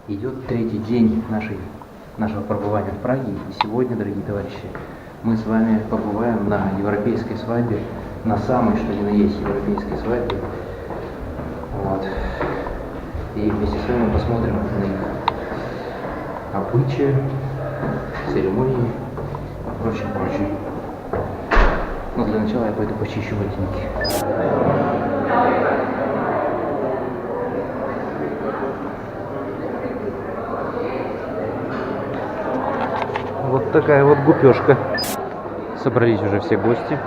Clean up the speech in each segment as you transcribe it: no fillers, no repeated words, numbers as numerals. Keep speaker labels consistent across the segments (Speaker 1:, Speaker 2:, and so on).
Speaker 1: Идет третий день нашего пребывания в Праге. И сегодня, дорогие товарищи, мы с вами побываем на европейской свадьбе, на самой, что ни на есть, европейской свадьбе. Вот. И вместе с вами посмотрим на их обычаи, церемонии и прочее. Но для начала я пойду почищу ботинки. Вот такая вот гупешка. Собрались уже все гости.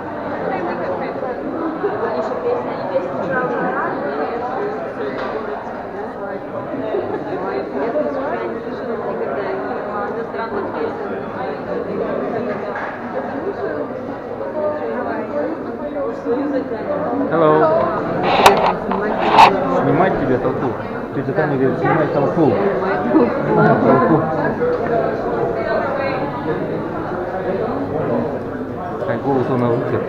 Speaker 1: Hello. Снимать тебе толпу. Тетя Таня говорит, снимай толпу. Толпу. Как голос он вытер.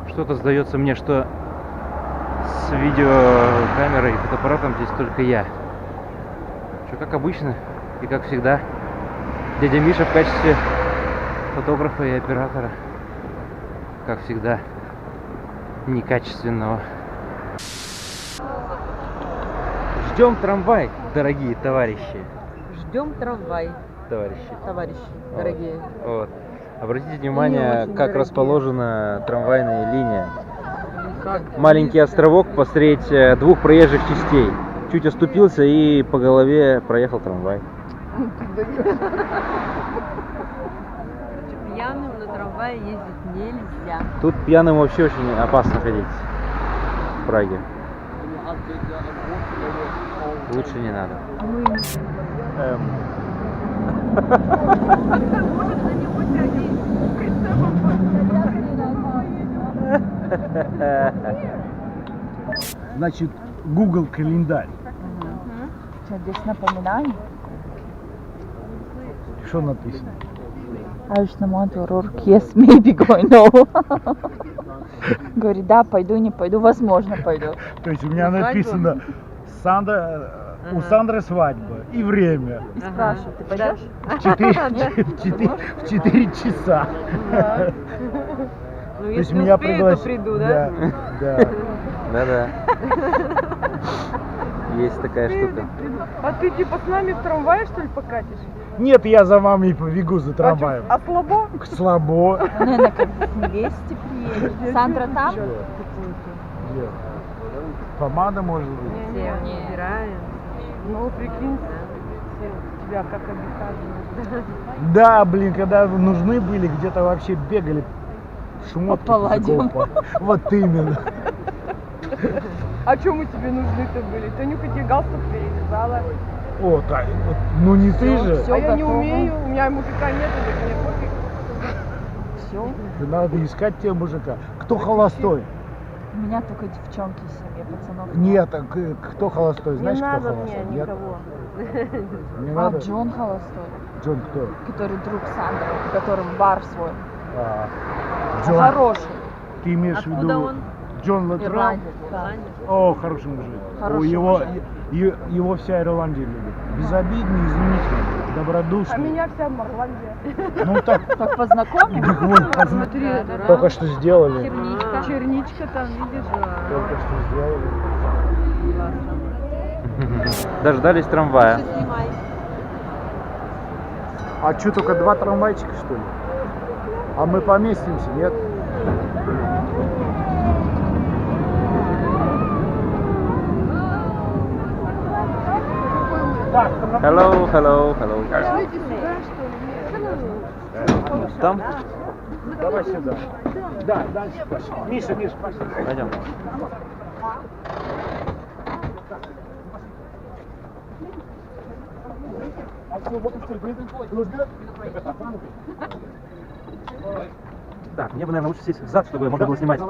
Speaker 1: Что-то сдается мне, что с видеокамерой и фотоаппаратом здесь только я. Что, как обычно и как всегда, дядя Миша в качестве фотографа и оператора, как всегда, некачественного. Ждем трамвай, дорогие товарищи.
Speaker 2: Ждем трамвай,
Speaker 1: Товарищи,
Speaker 2: дорогие.
Speaker 1: Вот. Обратите внимание, как
Speaker 2: дорогие.
Speaker 1: Расположена трамвайная линия.
Speaker 2: Как?
Speaker 1: Маленький островок посредь двух проезжих частей. Чуть оступился и по голове проехал трамвай.
Speaker 2: Пьяным на трамвае ездить нельзя.
Speaker 1: Тут пьяным вообще очень опасно ходить в Праге. Лучше не надо.
Speaker 3: Значит, Google календарь.
Speaker 4: Что здесь напоминание?
Speaker 3: Что написано?
Speaker 4: I wish not want to work. Yes, maybe going no. Говорит, да, пойду, не пойду, возможно, пойду.
Speaker 3: То есть у меня написано у Сандры свадьба и время.
Speaker 4: И спрашиваю, ты пойдешь?
Speaker 3: В 4 часа.
Speaker 2: Ну,
Speaker 3: То есть
Speaker 2: если
Speaker 3: меня
Speaker 2: успею, то
Speaker 3: пригласили.
Speaker 2: приду, да?
Speaker 1: Да-да. Есть такая штука.
Speaker 5: А ты типа с нами в трамвае, что ли, покатишь?
Speaker 3: Нет, я за вами побегу за трамваем.
Speaker 5: А слабо?
Speaker 3: Слабо.
Speaker 4: Наверное, как к невесте приедет. Сандра там?
Speaker 3: Где? Помада может быть?
Speaker 2: Все убираем.
Speaker 5: Ну, прикинь, тебя как обитали.
Speaker 3: Да, блин, когда нужны были, где-то вообще бегали шмотки.
Speaker 4: По палладиуму.
Speaker 3: Вот именно.
Speaker 5: А что мы тебе нужны-то были? Танюха тебе галстук перевязала.
Speaker 3: О, так, вот, ну не ты же.
Speaker 4: Всё
Speaker 5: А я не
Speaker 4: готово.
Speaker 5: умею, у меня мужика нет, так мне пофиг.
Speaker 4: Все.
Speaker 3: Надо искать тебе мужика. Кто холостой?
Speaker 4: У меня только девчонки в семье, пацанов.
Speaker 3: Нет, кто холостой? Знаешь,
Speaker 5: Не
Speaker 3: кто
Speaker 5: надо
Speaker 3: холостой?
Speaker 5: мне
Speaker 3: Нет?
Speaker 5: никого.
Speaker 3: Не
Speaker 4: А
Speaker 3: надо?
Speaker 4: Джон холостой,
Speaker 3: Джон кто?
Speaker 4: который друг Сандры, у которого бар свой.
Speaker 3: Джон,
Speaker 4: Хороший.
Speaker 3: ты имеешь в
Speaker 2: Откуда
Speaker 3: виду
Speaker 2: он?
Speaker 3: Джон Латрелл?
Speaker 4: Ирландец, да.
Speaker 3: О, хороший мужик.
Speaker 4: Хороший
Speaker 3: Его,
Speaker 4: мужик.
Speaker 3: его вся Ирландия любит. Безобидный, изумительный, добродушный.
Speaker 5: А меня вся Марландия.
Speaker 3: Ну так,
Speaker 4: Так познакомим?
Speaker 3: так вот, посмотри,
Speaker 2: Да, да, да.
Speaker 3: только что сделали.
Speaker 2: Черничка.
Speaker 5: Черничка там, видишь?
Speaker 3: Только что сделали.
Speaker 1: Дождались трамвая.
Speaker 2: Снимай.
Speaker 3: А что, только 2 трамвайчика, что ли? А мы поместимся, нет? Так,
Speaker 1: Hello, hello, hello.
Speaker 5: Пойдете сюда, что ли?
Speaker 1: Там?
Speaker 3: давай сюда. Да, дальше пошли. Миша, пошли.
Speaker 1: Пойдем. Так, мне бы, наверное, лучше сесть взад, чтобы можно было снимать.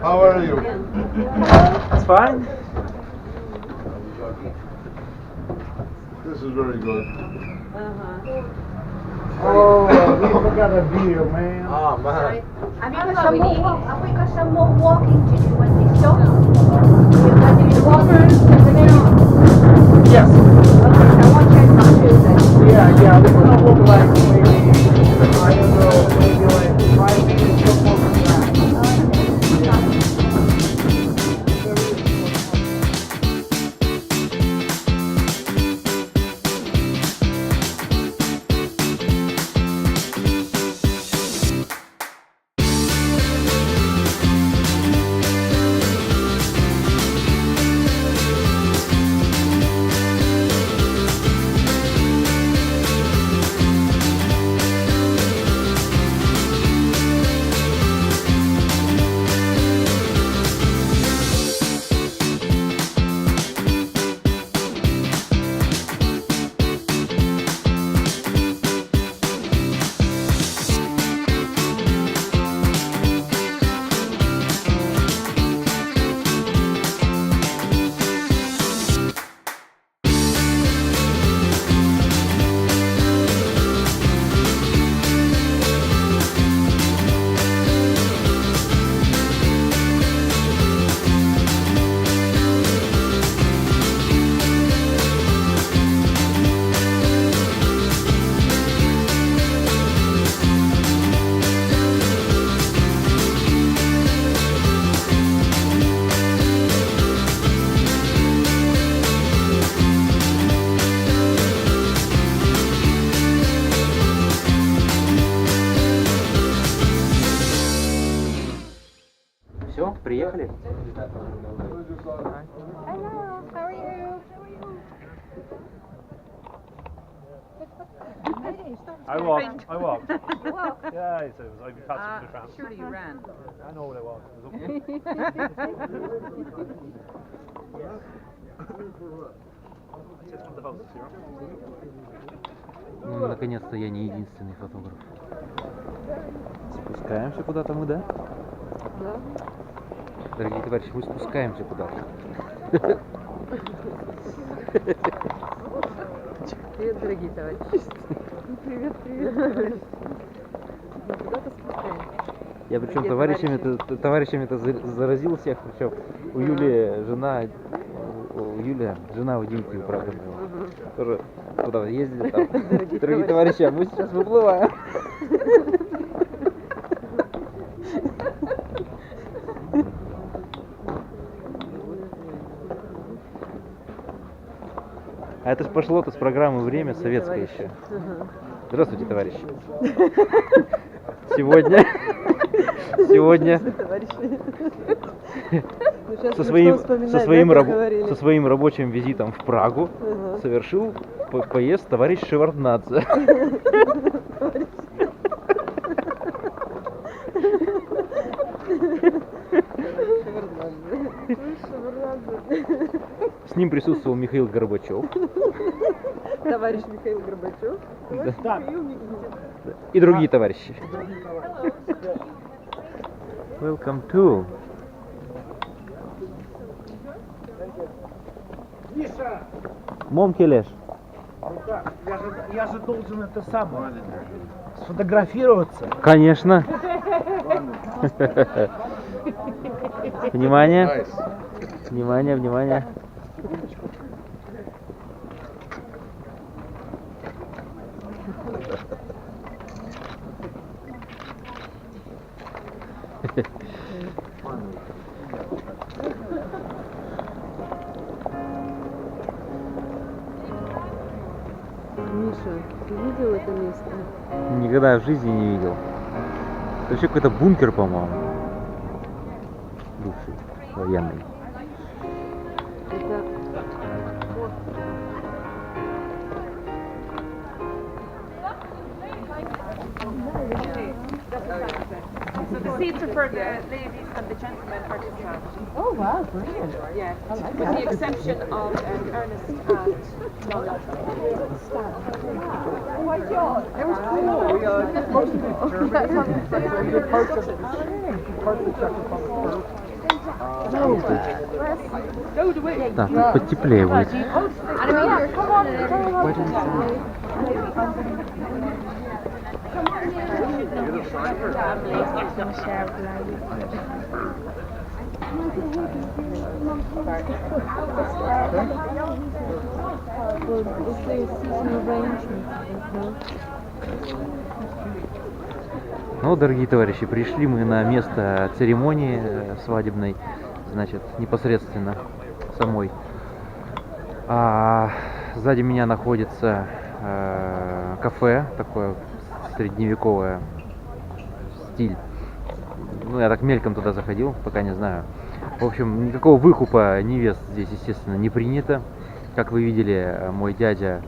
Speaker 6: How are you?
Speaker 1: It's fine.
Speaker 6: This is very good.
Speaker 3: Oh, we forgot a beer, man.
Speaker 6: Oh man.
Speaker 7: Have we got some more walking to do when we stop? You've got to do walking to the minute.
Speaker 3: Yes.
Speaker 7: Okay, so watch out for shoes then.
Speaker 3: Yeah, we're gonna walk like maybe, I don't know, maybe like 5 minutes before the track.
Speaker 1: Все, приехали?
Speaker 8: I walked. Yeah, it was. I passed the tram.
Speaker 2: Surely you ran.
Speaker 8: I know what I was. I just from the house, you know.
Speaker 1: Ну, наконец-то я не единственный фотограф. Спускаемся куда-то мы, да?
Speaker 2: Да.
Speaker 1: Дорогие товарищи, мы спускаемся куда-то.
Speaker 2: Привет, дорогие товарищи.
Speaker 5: Привет, привет.
Speaker 2: Мы куда-то спускаемся.
Speaker 1: Я причем
Speaker 2: Дорогие
Speaker 1: товарищами-то заразил всех, причем у Юли жена, у Димки у Прага была. Тоже куда-то ездили там. Дорогие товарищи, а мы сейчас выплываем. А это ж пошло-то с программы «Время» советское еще. Здравствуйте, товарищи. Сегодня со своим рабочим визитом в Прагу совершил поезд товарищ Шеварднадзе. С ним присутствовал Михаил Горбачев.
Speaker 2: Товарищ Михаил Горбачев.
Speaker 1: Да. И другие товарищи. Welcome to.
Speaker 3: Миша!
Speaker 1: Мом келеш.
Speaker 3: Я же должен это самое сфотографироваться.
Speaker 1: Конечно. Внимание.
Speaker 6: Nice.
Speaker 1: Внимание, внимание.
Speaker 2: Миша, ты видел это место?
Speaker 1: Никогда в жизни не видел. Это вообще какой-то бункер, по-моему. Бывший, военный.
Speaker 2: Это
Speaker 5: So the seats are for the ladies and the gentlemen are to stand.
Speaker 2: Oh wow, brilliant.
Speaker 5: Yeah, with the exception of Ernest and Lola. Oh my god, it was
Speaker 1: Так, тут потеплее будет. Ну, дорогие товарищи, пришли мы на место церемонии свадебной, значит, непосредственно самой. Сзади меня находится кафе, такое средневековое, стиль. Ну, я так мельком туда заходил, пока не знаю. В общем, никакого выкупа невест здесь, естественно, не принято. Как вы видели, мой дядя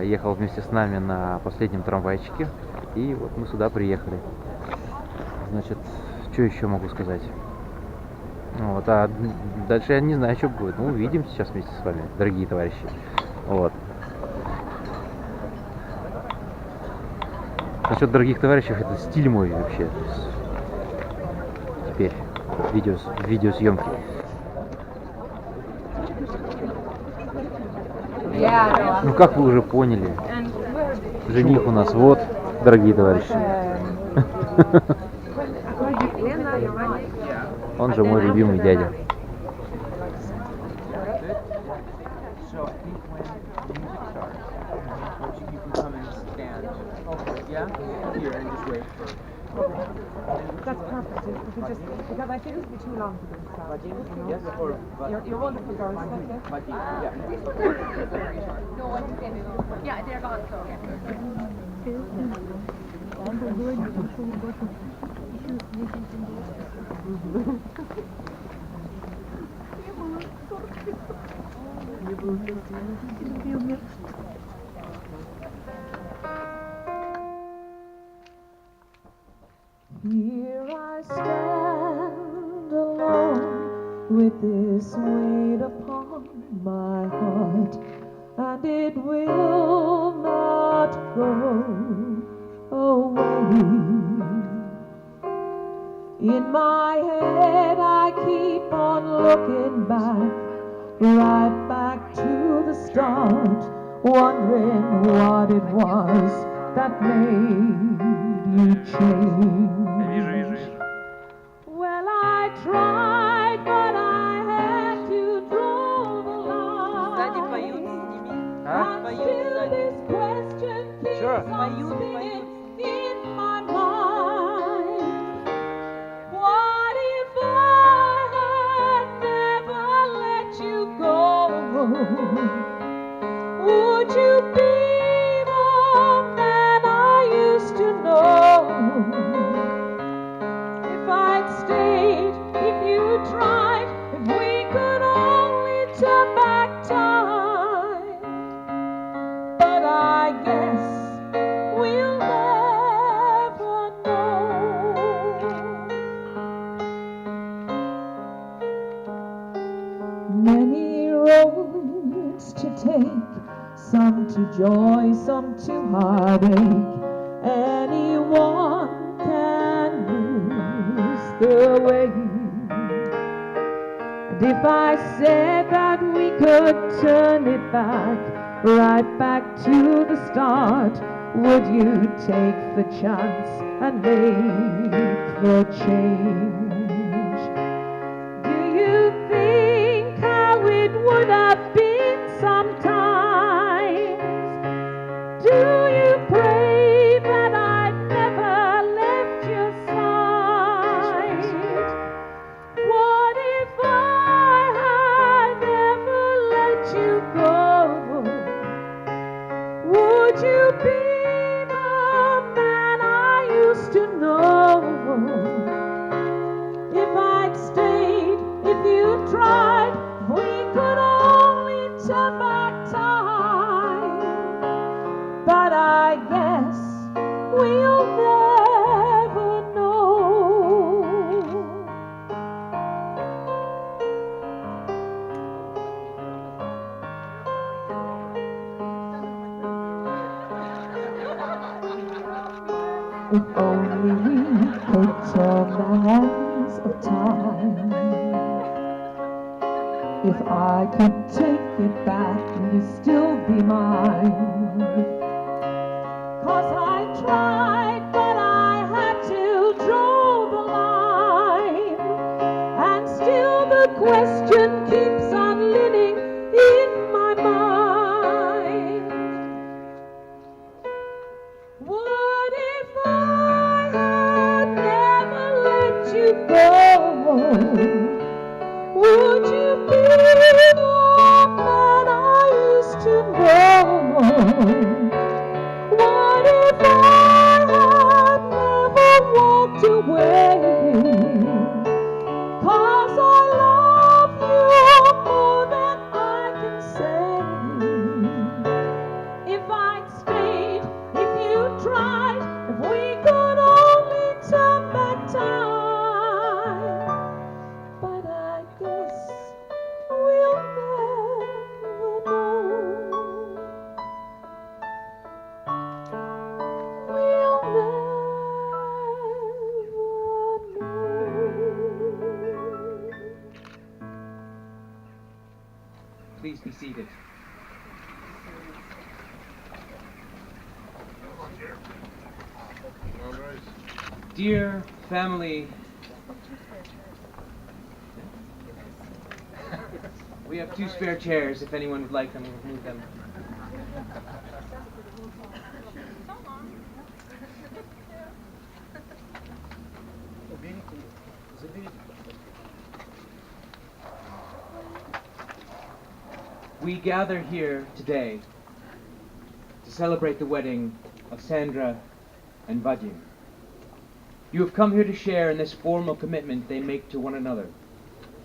Speaker 1: ехал вместе с нами на последнем трамвайчике. И вот мы сюда приехали. Значит, что еще могу сказать? Вот, а дальше я не знаю, что будет. Ну, увидим сейчас вместе с вами, дорогие товарищи. Вот. Насчет дорогих товарищей, это стиль мой вообще. Теперь видеосъемки. Ну, как вы уже поняли, жених у нас вот, дорогие товарищи. Он же мой любимый дядя.
Speaker 5: That's perfect. You could just, because I think it would be too long to do this. You're wonderful girls.
Speaker 7: Yeah, they're gone.
Speaker 9: Here I stand alone with this weight upon my heart, and it will not go away. In my head I keep on looking back, right back to the start, wondering what it was that made you change. Well, I tried, but I had to draw the line. And still this question keeps on spinning in my mind. What if I had never let you go? Would you be more than I used to know? If I'd stayed, if you tried, if we could only turn back time. But I guess we'll never know. Many roads to take, some to joy, some to heartache. Anyone can lose the away. And if I said that we could turn it back, right back to the start, would you take the chance and make the change? Do you think how it would have been sometimes? Do you pray that I'd never left your side? What if I had never let you go? Would you be the man I used to know? If I'd stayed, if you tried, we could only turn back time. But I guess we'll never know. If only we could turn the hands of time. If I could take it back, will you still be mine? 'Cause I tried, but I had to draw the line. And still the question keeps on living in my mind. What if I had never let you go? Would you be the man I used to know? What if I had never walked away? 'Cause I love you more than I can say. If I'd stayed, if you tried, if we could only turn back time. But I guess we'll never know. We'll never know.
Speaker 1: Please be seated. Dear family, we have 2 spare chairs if anyone would like them, we'll move them. We gather here today to celebrate the wedding of Sandra and Vadim. You have come here to share in this formal commitment they make to one another,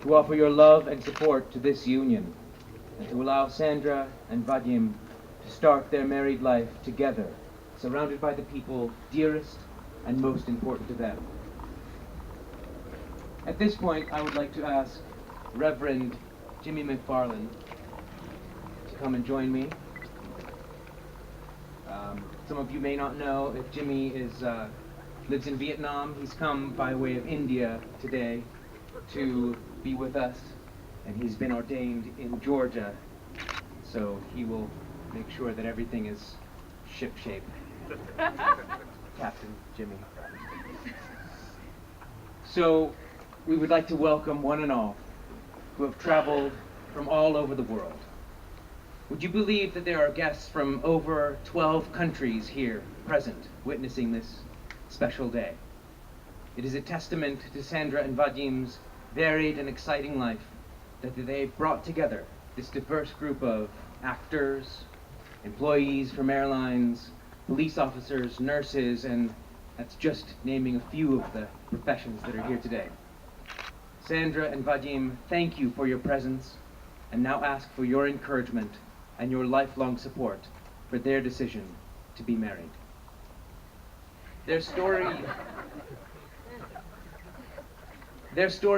Speaker 1: to offer your love and support to this union, and to allow Sandra and Vadim to start their married life together, surrounded by the people dearest and most important to them. At this point, I would like to ask Reverend Jimmy McFarland to come and join me. Some of you may not know if Jimmy lives in Vietnam. He's come by way of India today to be with us, and he's been ordained in Georgia, so he will make sure that everything is shipshape. Captain Jimmy. So we would like to welcome one and all who have traveled from all over the world. Would you believe that there are guests from over 12 countries here present, witnessing this special day? It is a testament to Sandra and Vadim's varied and exciting life that they've brought together this diverse group of actors, employees from airlines, police officers, nurses, and that's just naming a few of the professions that are here today. Sandra and Vadim, thank you for your presence, and now ask for your encouragement and your lifelong support for their decision to be married. Their story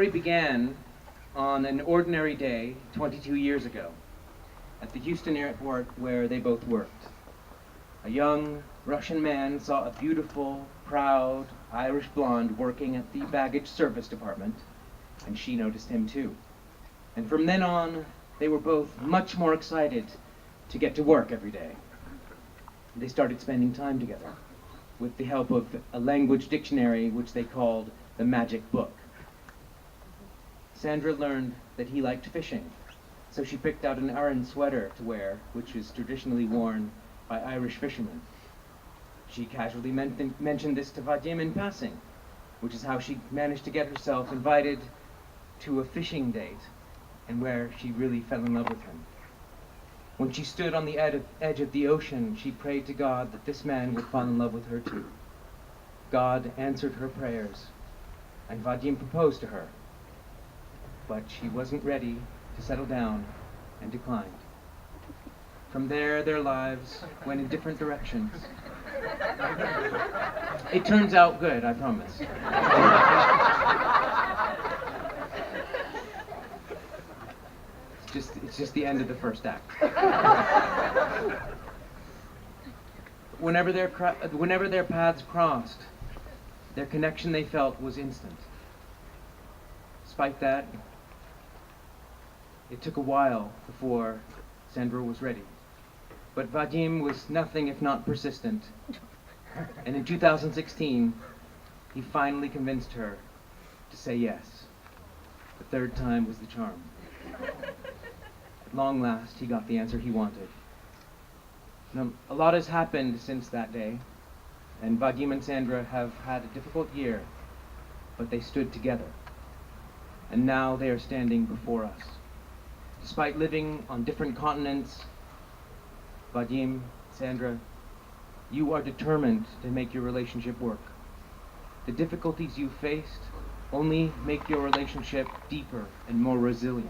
Speaker 1: began on an ordinary day 22 years ago at the Houston airport where they both worked. A young,
Speaker 10: Russian man saw a beautiful, proud Irish blonde working at the baggage service department, and she noticed him too. And from then on, they were both much more excited to get to work every day. They started spending time together with the help of a language dictionary which they called the Magic Book. Sandra learned that he liked fishing, so she picked out an Aran sweater to wear, which is traditionally worn by Irish fishermen. She casually mentioned this to Vadim in passing, which is how she managed to get herself invited to a fishing date, and where she really fell in love with him. When she stood on the edge of the ocean, she prayed to God that this man would fall in love with her too. God answered her prayers, and Vadim proposed to her, but she wasn't ready to settle down and declined. From there, their lives went in different directions. It turns out good, I promise. It's just the end of the first act. Whenever their paths crossed, their connection they felt was instant. Despite that, it took a while before Sandra was ready. But Vadim was nothing if not persistent. And in 2016, he finally convinced her to say yes. The third time was the charm. At long last, he got the answer he wanted. Now, a lot has happened since that day, and Vadim and Sandra have had a difficult year, but they stood together. And now they are standing before us. Despite living on different continents, Vadim, Sandra, you are determined to make your relationship work. The difficulties you faced only make your relationship deeper and more resilient.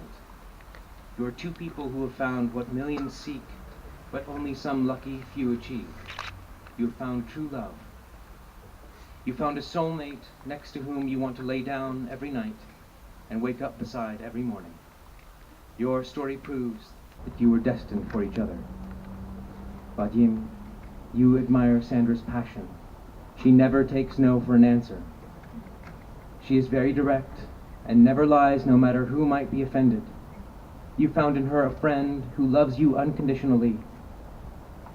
Speaker 10: You are two people who have found what millions seek, but only some lucky few achieve. You have found true love. You found a soulmate next to whom you want to lay down every night and wake up beside every morning. Your story proves that you were destined for each other. Vadim, you admire Sandra's passion. She never takes no for an answer. She is very direct and never lies no matter who might be offended. You found in her a friend who loves you unconditionally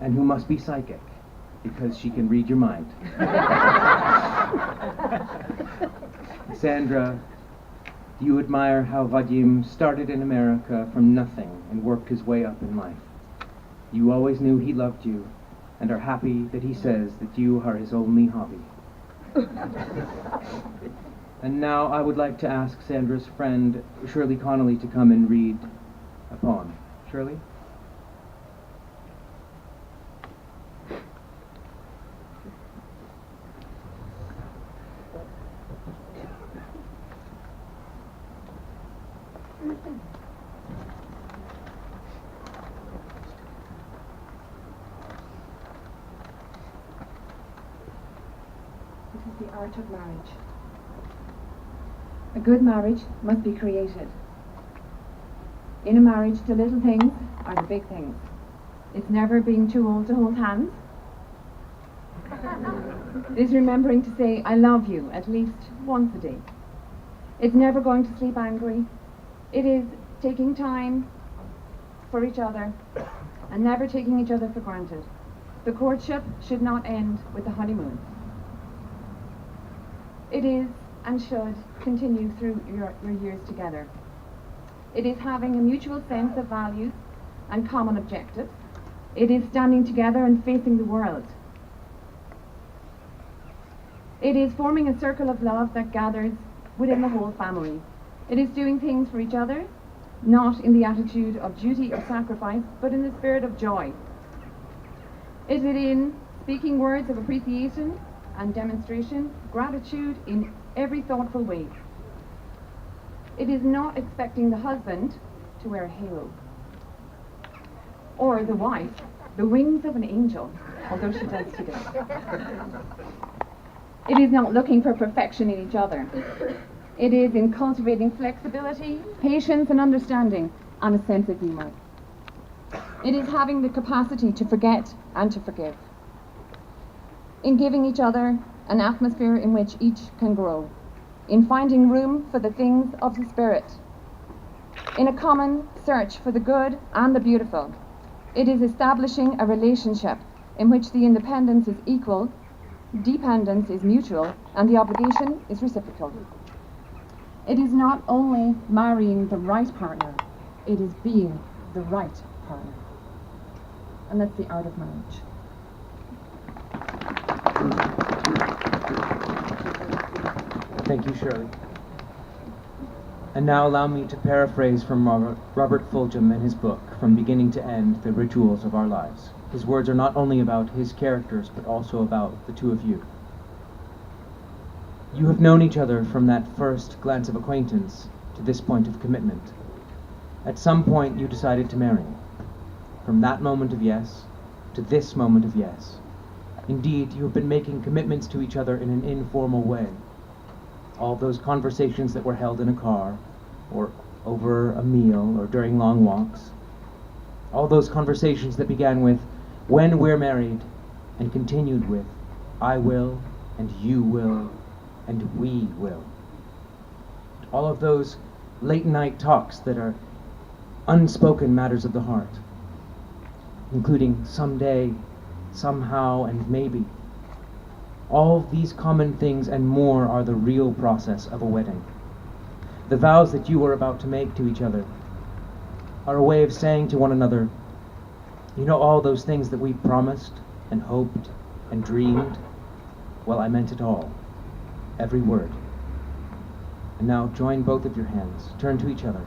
Speaker 10: and who must be psychic because she can read your mind. Sandra, you admire how Vadim started in America from nothing and worked his way up in life. You always knew he loved you and are happy that he says that you are his only hobby. And now I would like to ask Sandra's friend, Shirley Connolly, to come and read a poem. Shirley?
Speaker 11: The art of marriage. A good marriage must be created. In a marriage, the little things are the big things. It's never being too old to hold hands. It's remembering to say, I love you, at least once a day. It's never going to sleep angry. It is taking time for each other and never taking each other for granted. The courtship should not end with the honeymoon. It is and should continue through your years together. It is having a mutual sense of values and common objectives. It is standing together and facing the world. It is forming a circle of love that gathers within the whole family. It is doing things for each other, not in the attitude of duty or sacrifice, but in the spirit of joy. Is it in speaking words of appreciation and demonstration, gratitude in every thoughtful way. It is not expecting the husband to wear a halo, or the wife the wings of an angel, although she does today. It is not looking for perfection in each other. It is in cultivating flexibility, patience and understanding, and a sense of humor. It is having the capacity to forget and to forgive. in giving each other an atmosphere in which each can grow, in finding room for the things of the spirit, in a common search for the good and the beautiful. It is establishing a relationship in which the independence is equal, dependence is mutual, and the obligation is reciprocal.
Speaker 5: It is not only marrying the right partner, it is being the right partner. And that's the art of marriage.
Speaker 10: Thank you, Shirley. And now allow me to paraphrase from Robert Fulgham in his book, From Beginning to End, The Rituals of Our Lives. His words are not only about his characters, but also about the two of you. You have known each other from that first glance of acquaintance to this point of commitment. At some point you decided to marry. From that moment of yes to this moment of yes. Indeed, you have been making commitments to each other in an informal way. All those conversations that were held in a car, or over a meal, or during long walks. All those conversations that began with, when we're married, and continued with, I will, and you will, and we will. All of those late night talks that are unspoken matters of the heart, including someday, somehow, and maybe. All these common things and more are the real process of a wedding. The vows that you are about to make to each other are a way of saying to one another, you know all those things that we promised and hoped and dreamed? Well, I meant it all. Every word. And now join both of your hands. Turn to each other.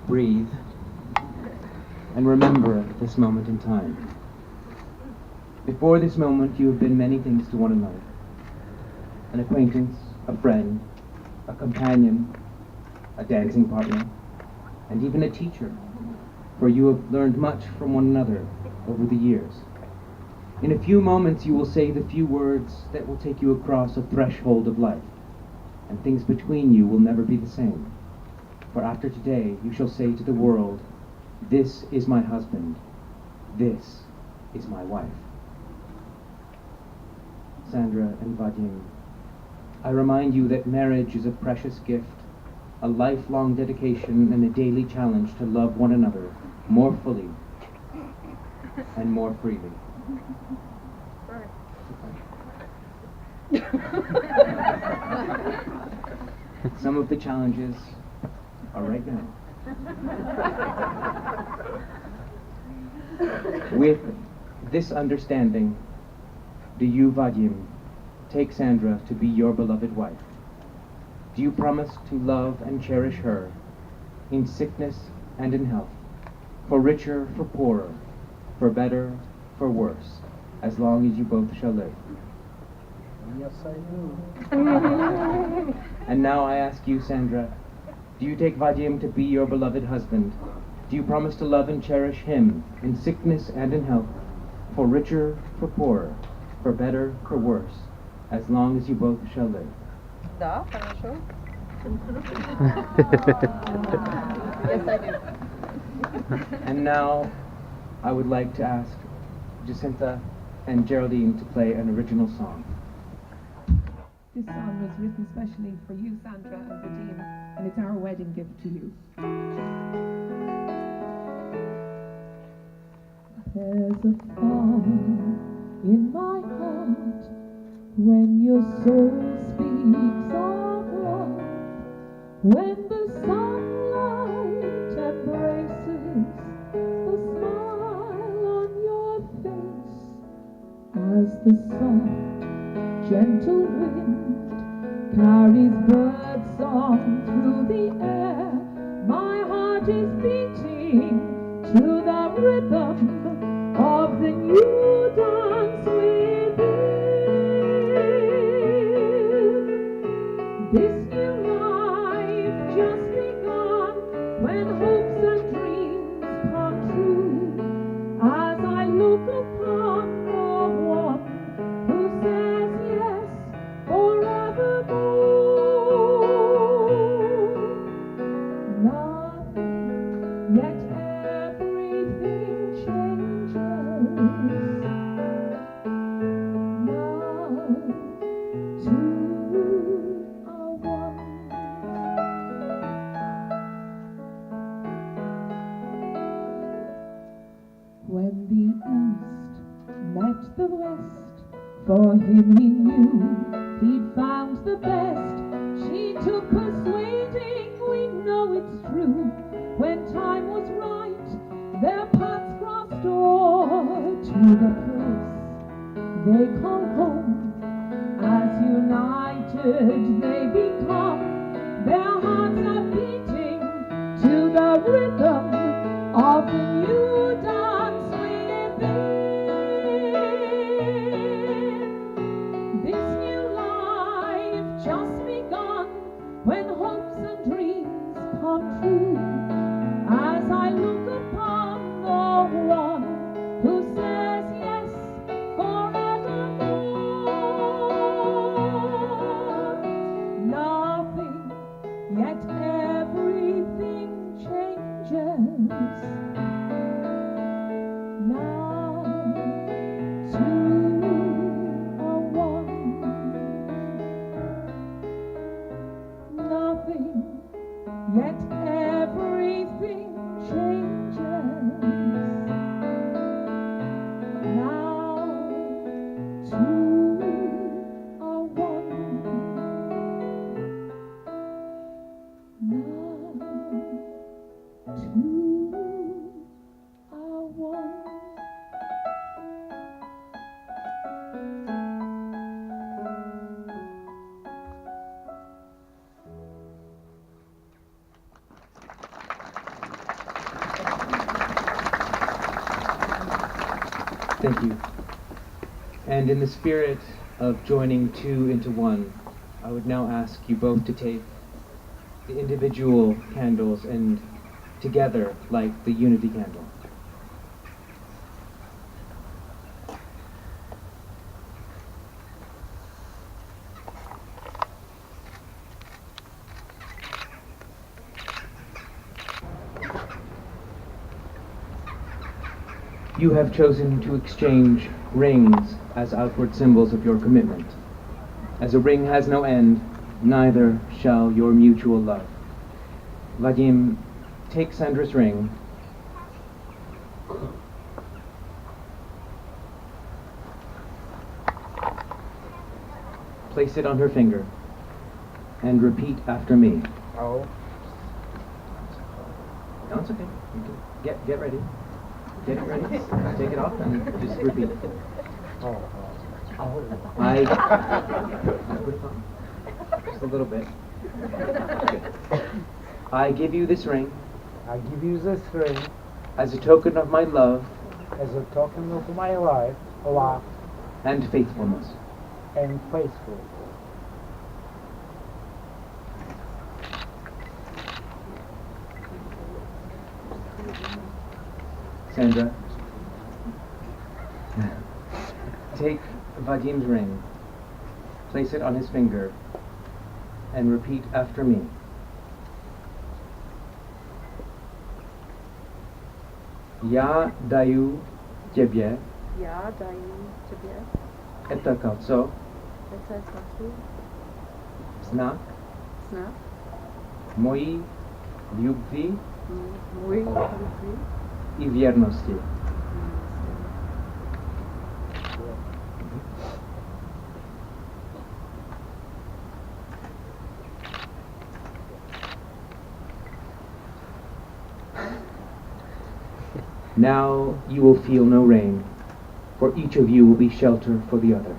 Speaker 10: Breathe. And remember this moment in time. Before this moment, you have been many things to one another. An acquaintance, a friend, a companion, a dancing partner, and even a teacher, for you have learned much from one another over the years. In a few moments, you will say the few words that will take you across a threshold of life, and things between you will never be the same. For after today, you shall say to the world, this is my husband, this is my wife. Sandra and Vadim, I remind you that marriage is a precious gift, a lifelong dedication and a daily challenge to love one another more fully and more freely. Some of the challenges are right now. With this understanding, do you, Vadim, take Sandra to be your beloved wife? Do you promise to love and cherish her in sickness and in health, for richer, for poorer, for better, for worse, as long as you both shall live?
Speaker 3: Yes, I do.
Speaker 10: And now I ask you, Sandra, do you take Vadim to be your beloved husband? Do you promise to love and cherish him in sickness and in health, for richer, for poorer, for better, for worse, as long as you both shall live?
Speaker 2: Да, хорошо.
Speaker 5: Yes, I do.
Speaker 10: And now I would like to ask Jacinta and Geraldine to play an original song.
Speaker 9: This song was written specially for you, Sandra and Vadim, and it's our wedding gift to you. There's a fire in my heart when your soul speaks of love, when the sunlight embraces the smile on your face, as the soft, gentle wind carries bird song through the air. My heart is beating to the rhythm of the new dance within. This new life just begun, when hopes and dreams come true, as I look upon the one who says yes forevermore. Nothing, yet everything changes. just begun when hopes and dreams come true. As I look upon the one who says yes forevermore, nothing, yet everything changes. Now two are one. Nothing, yet everything changes. Now two are one. Now two are one.
Speaker 10: Thank you. And in the spirit of joining two into one, I would now ask you both to take the individual candles and together light the unity candle. You have chosen to exchange rings as outward symbols of your commitment. As a ring has no end, neither shall your mutual love. Vadim, take Sandra's ring. Place it on her finger and repeat after me.
Speaker 3: Oh.
Speaker 10: No, it's okay. You can get ready. Get it ready. Take it off and just repeat. I put it on. Just a little bit. Okay. I give you this ring
Speaker 3: I give you this ring
Speaker 10: as a token of my love
Speaker 3: as a token of my life, love,
Speaker 10: and faithfulness.
Speaker 3: and faithful.
Speaker 10: Sandra, take Vadim's ring, place it on his finger, and repeat after me. Я даю тебе
Speaker 2: Я даю тебе
Speaker 10: это кольцо,
Speaker 2: это кольцо,
Speaker 10: знак
Speaker 2: знак
Speaker 10: моей любви
Speaker 2: моей любви.
Speaker 10: и верности. Now you will feel no rain, for each of you will be shelter for the other.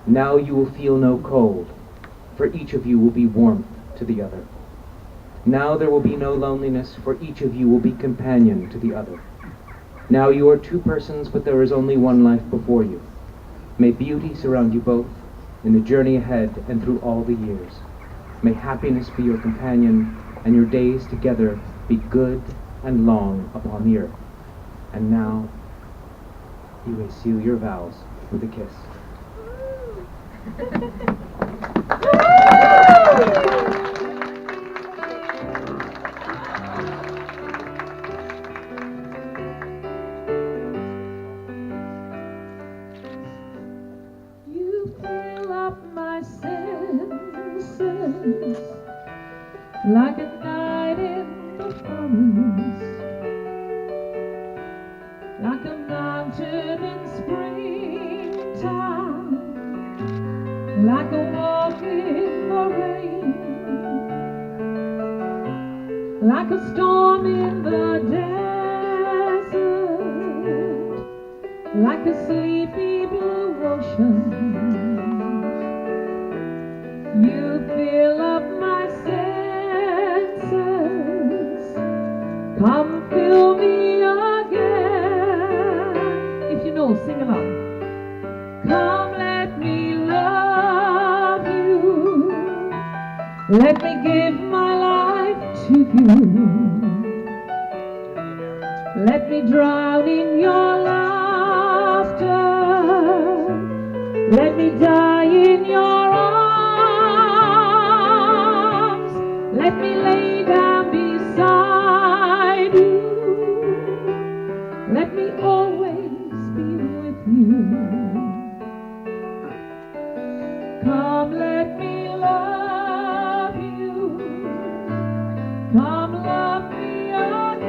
Speaker 10: Now you will feel no cold, for each of you will be warmth to the other. Now there will be no loneliness, for each of you will be companion to the other. Now you are two persons, but there is only one life before you. May beauty surround you both in the journey ahead and through all the years. May happiness be your companion, and your days together be good and long upon the earth. And now you may seal your vows with a kiss.
Speaker 9: You fill up my senses like a night in the forest, like a mountain in springtime, like a walk in the rain, like a storm in the desert, like a sleepy blue ocean. You fill up my senses. Come fill me again. If you know, sing along. Come let me love you. Let me give my life to you. Let me drown in your laughter. Let me die in your arms. Let me lay down beside you. Let me always be with you. Come, let me love you. Come, love me again.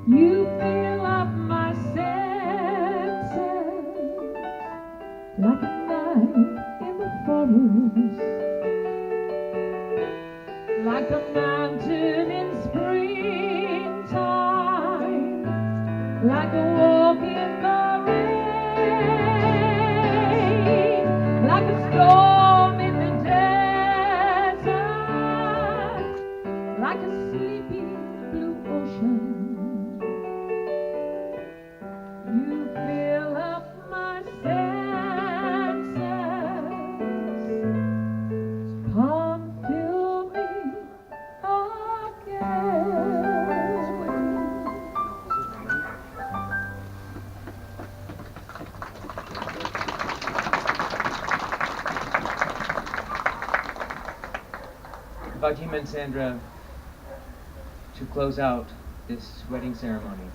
Speaker 9: You fill up my senses like a night in the forest, like a mountain in springtime, like a walk in the rain, like a storm in the desert, like a sleepy blue ocean. You fill up my senses. Come fill me
Speaker 10: Vadim and Sandra, to close out this wedding ceremony,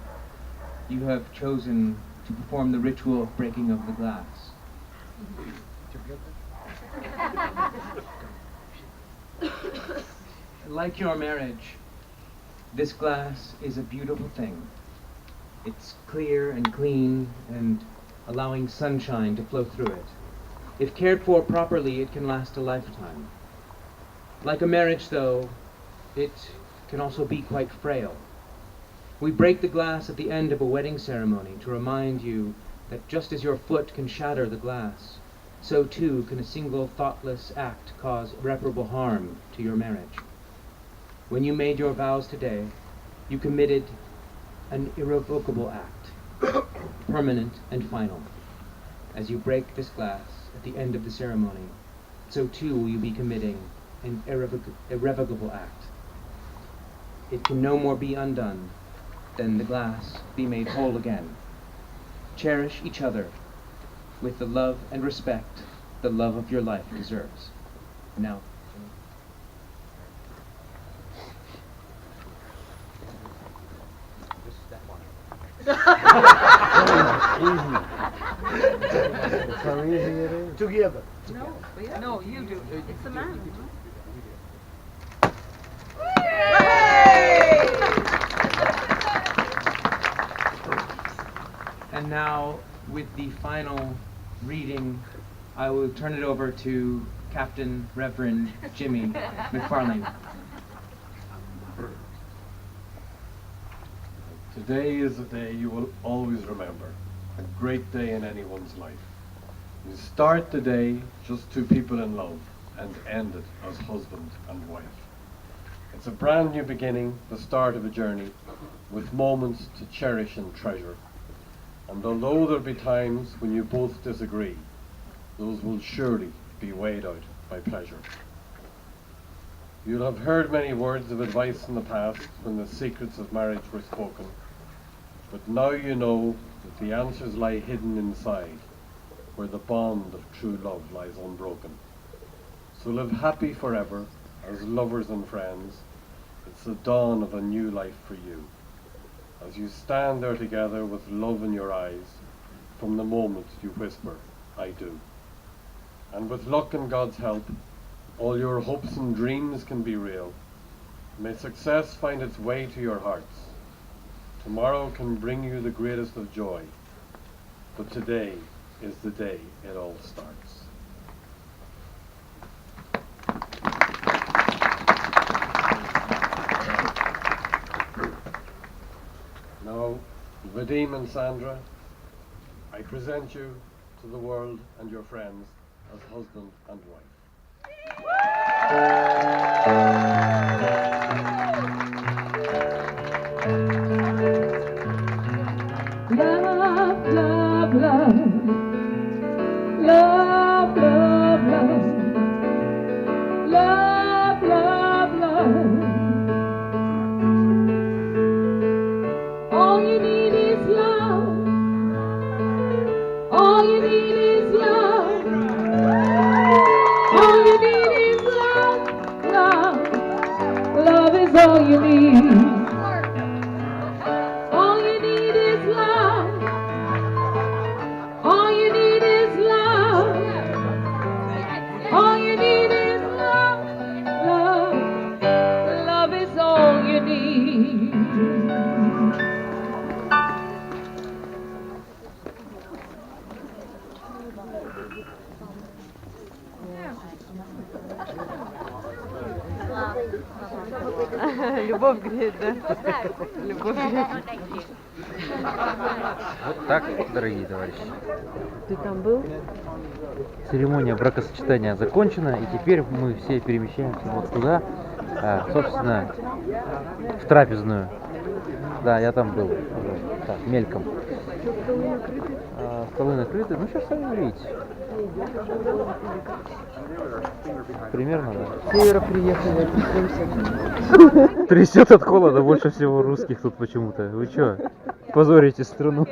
Speaker 10: you have chosen to perform the ritual of breaking of the glass. Like your marriage, this glass is a beautiful thing. It's clear and clean and allowing sunshine to flow through it. If cared for properly, it can last a lifetime. Like a marriage, though, it can also be quite frail. We break the glass at the end of a wedding ceremony to remind you that just as your foot can shatter the glass, so too can a single thoughtless act cause irreparable harm to your marriage. When you made your vows today, you committed an irrevocable act, permanent and final. As you break this glass at the end of the ceremony, so too will you be committing an irrevocable act. It can no more be undone than the glass be made whole again. Cherish each other with the love and respect the love of your life deserves. Now,
Speaker 3: That's how easy it is. Together.
Speaker 2: No, you do. It's a man.
Speaker 10: and now with the final reading, I will turn it over to Captain Reverend Jimmy McFarlane.
Speaker 6: Today is a day you will always remember, a great day in anyone's life. You start the day just two people in love and end it as husband and wife. It's a brand new beginning, the start of a journey, with moments to cherish and treasure. And although there'll be times when you both disagree, those will surely be weighed out by pleasure. You'll have heard many words of advice in the past when the secrets of marriage were spoken, but now you know that the answers lie hidden inside, where the bond of true love lies unbroken. So live happy forever as lovers and friends. It's the dawn of a new life for you, as you stand there together with love in your eyes from the moment you whisper, I do. And with luck and God's help, all your hopes and dreams can be real. May success find its way to your hearts. Tomorrow can bring you the greatest of joy, but today is the day it all starts. Now, Vadim and Sandra, I present you to the world and your friends as husband and wife.
Speaker 9: Love, love, love, love, love, love. all you need. All you need is love. All you need is love. All you need is love. Love. Love is all you need.
Speaker 2: Любовь греет, да? Любовь греет.
Speaker 1: Вот так, дорогие товарищи.
Speaker 2: Ты там был?
Speaker 1: Церемония бракосочетания закончена, и теперь мы все перемещаемся вот туда, собственно, в трапезную. Да, я там был, уже, так, мельком. Столы накрыты, ну сейчас сами увидите. Примерно, да.
Speaker 2: С севера приехали, трясемся.
Speaker 1: Трясет от холода больше всего русских тут почему-то. Вы чё, позорите страну?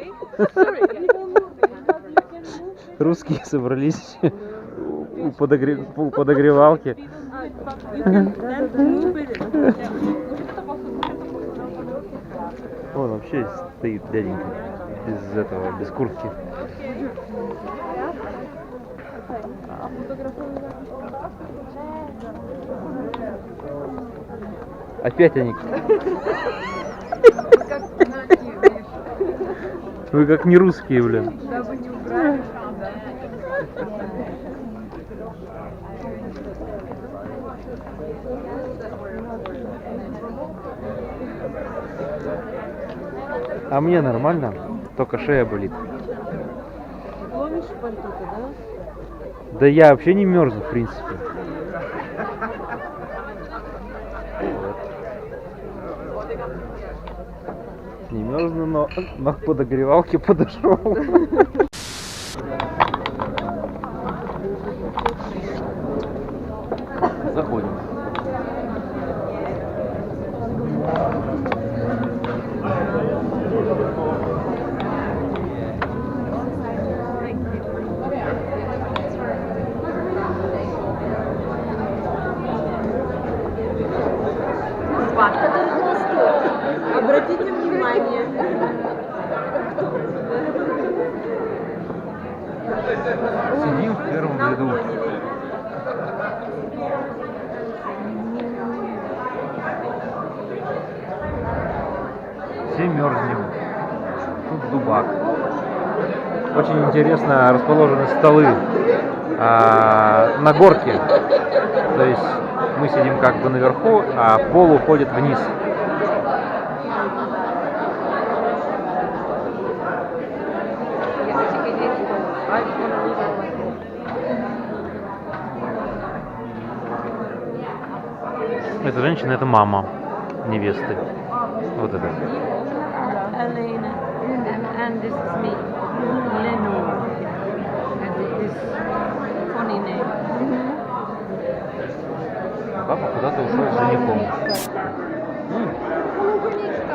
Speaker 1: Русские собрались у подогревалки. Вон вообще стоит дяденька без куртки. Опять они. Вы как не русские, блин. А мне нормально, только шея болит.
Speaker 2: Ломишь пальто-то, да?
Speaker 1: Да я вообще не мерзну, в принципе. Не мерзну, но на подогревалке подошел. Заходим.
Speaker 2: Обратите внимание.
Speaker 1: Сидим в первом ряду. Все мерзнем. Тут дубак. Очень интересно расположены столы на горке. То есть мы сидим как бы наверху, а пол уходит вниз. Эта женщина — это мама невесты. Вот это.
Speaker 12: Elena, and this is me, Leno, and this funny name.
Speaker 1: Папа куда-то ушел с женихом.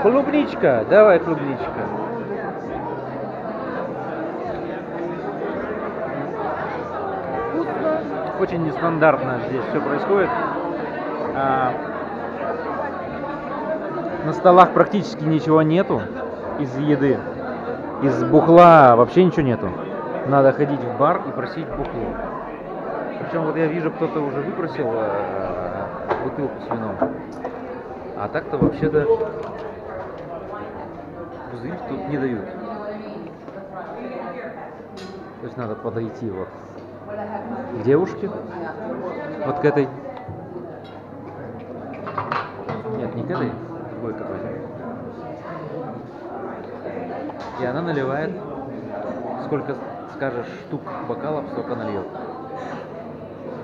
Speaker 1: Клубничка, давай клубничка. Очень нестандартно здесь все происходит. На столах практически ничего нету из еды. Из бухла вообще ничего нету. Надо ходить в бар и просить бухло. Причем вот я вижу, кто-то уже выпросил бутылку с вином. А так-то вообще-то пузырь тут не дают. То есть надо подойти вот к девушке, вот к этой. Нет, не к этой, другой какой-то. И она наливает, сколько скажешь штук бокалов, столько нальет.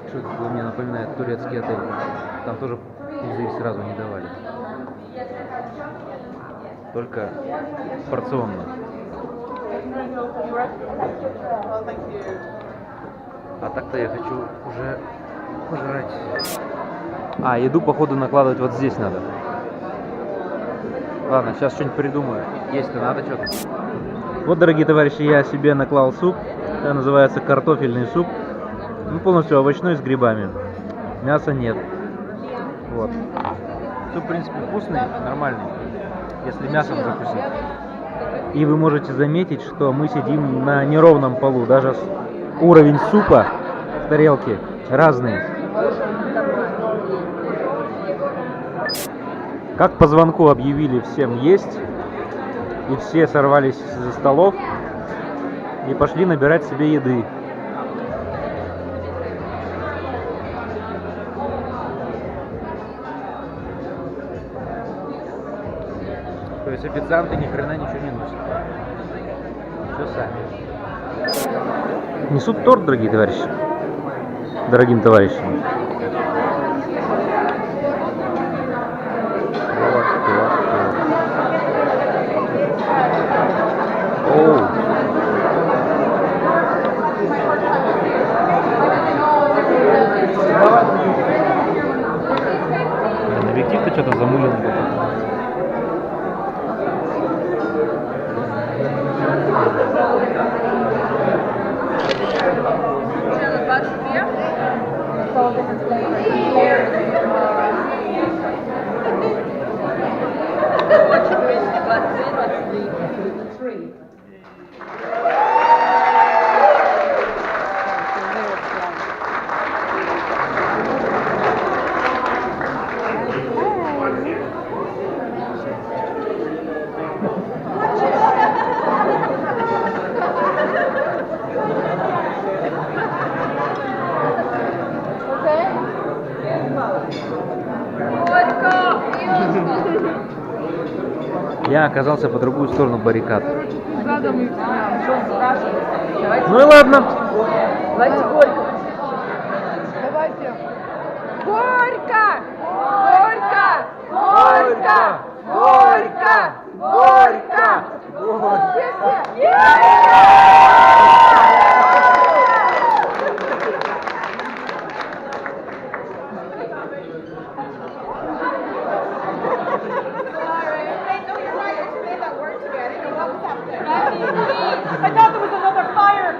Speaker 1: Что это такое, мне напоминает турецкий отель. Там тоже пузырь сразу не давали. Только порционно. А так-то я хочу уже пожрать. А, еду, походу, накладывать вот здесь надо. Ладно, сейчас что-нибудь придумаю. Есть-то надо что-то. Вот, дорогие товарищи, я себе наклал суп. Это называется картофельный суп. Ну, полностью овощной с грибами. Мяса нет. Вот. Суп, в принципе, вкусный, нормальный, если мясом закусить. И вы можете заметить, что мы сидим на неровном полу. Даже уровень супа в тарелке разный. Как по звонку объявили всем есть, и все сорвались со столов и пошли набирать себе еды. То есть официанты ни хрена ничего не носят. Все сами. Несут торт, дорогие товарищи. Дорогим товарищам. Объектив-то что-то замылен. Я оказался по другую сторону баррикад. Ну и ладно.
Speaker 2: Давайте Горько. Давайте. Горько! Горько! Горько! Горько! Горько!
Speaker 9: I thought there was another fire.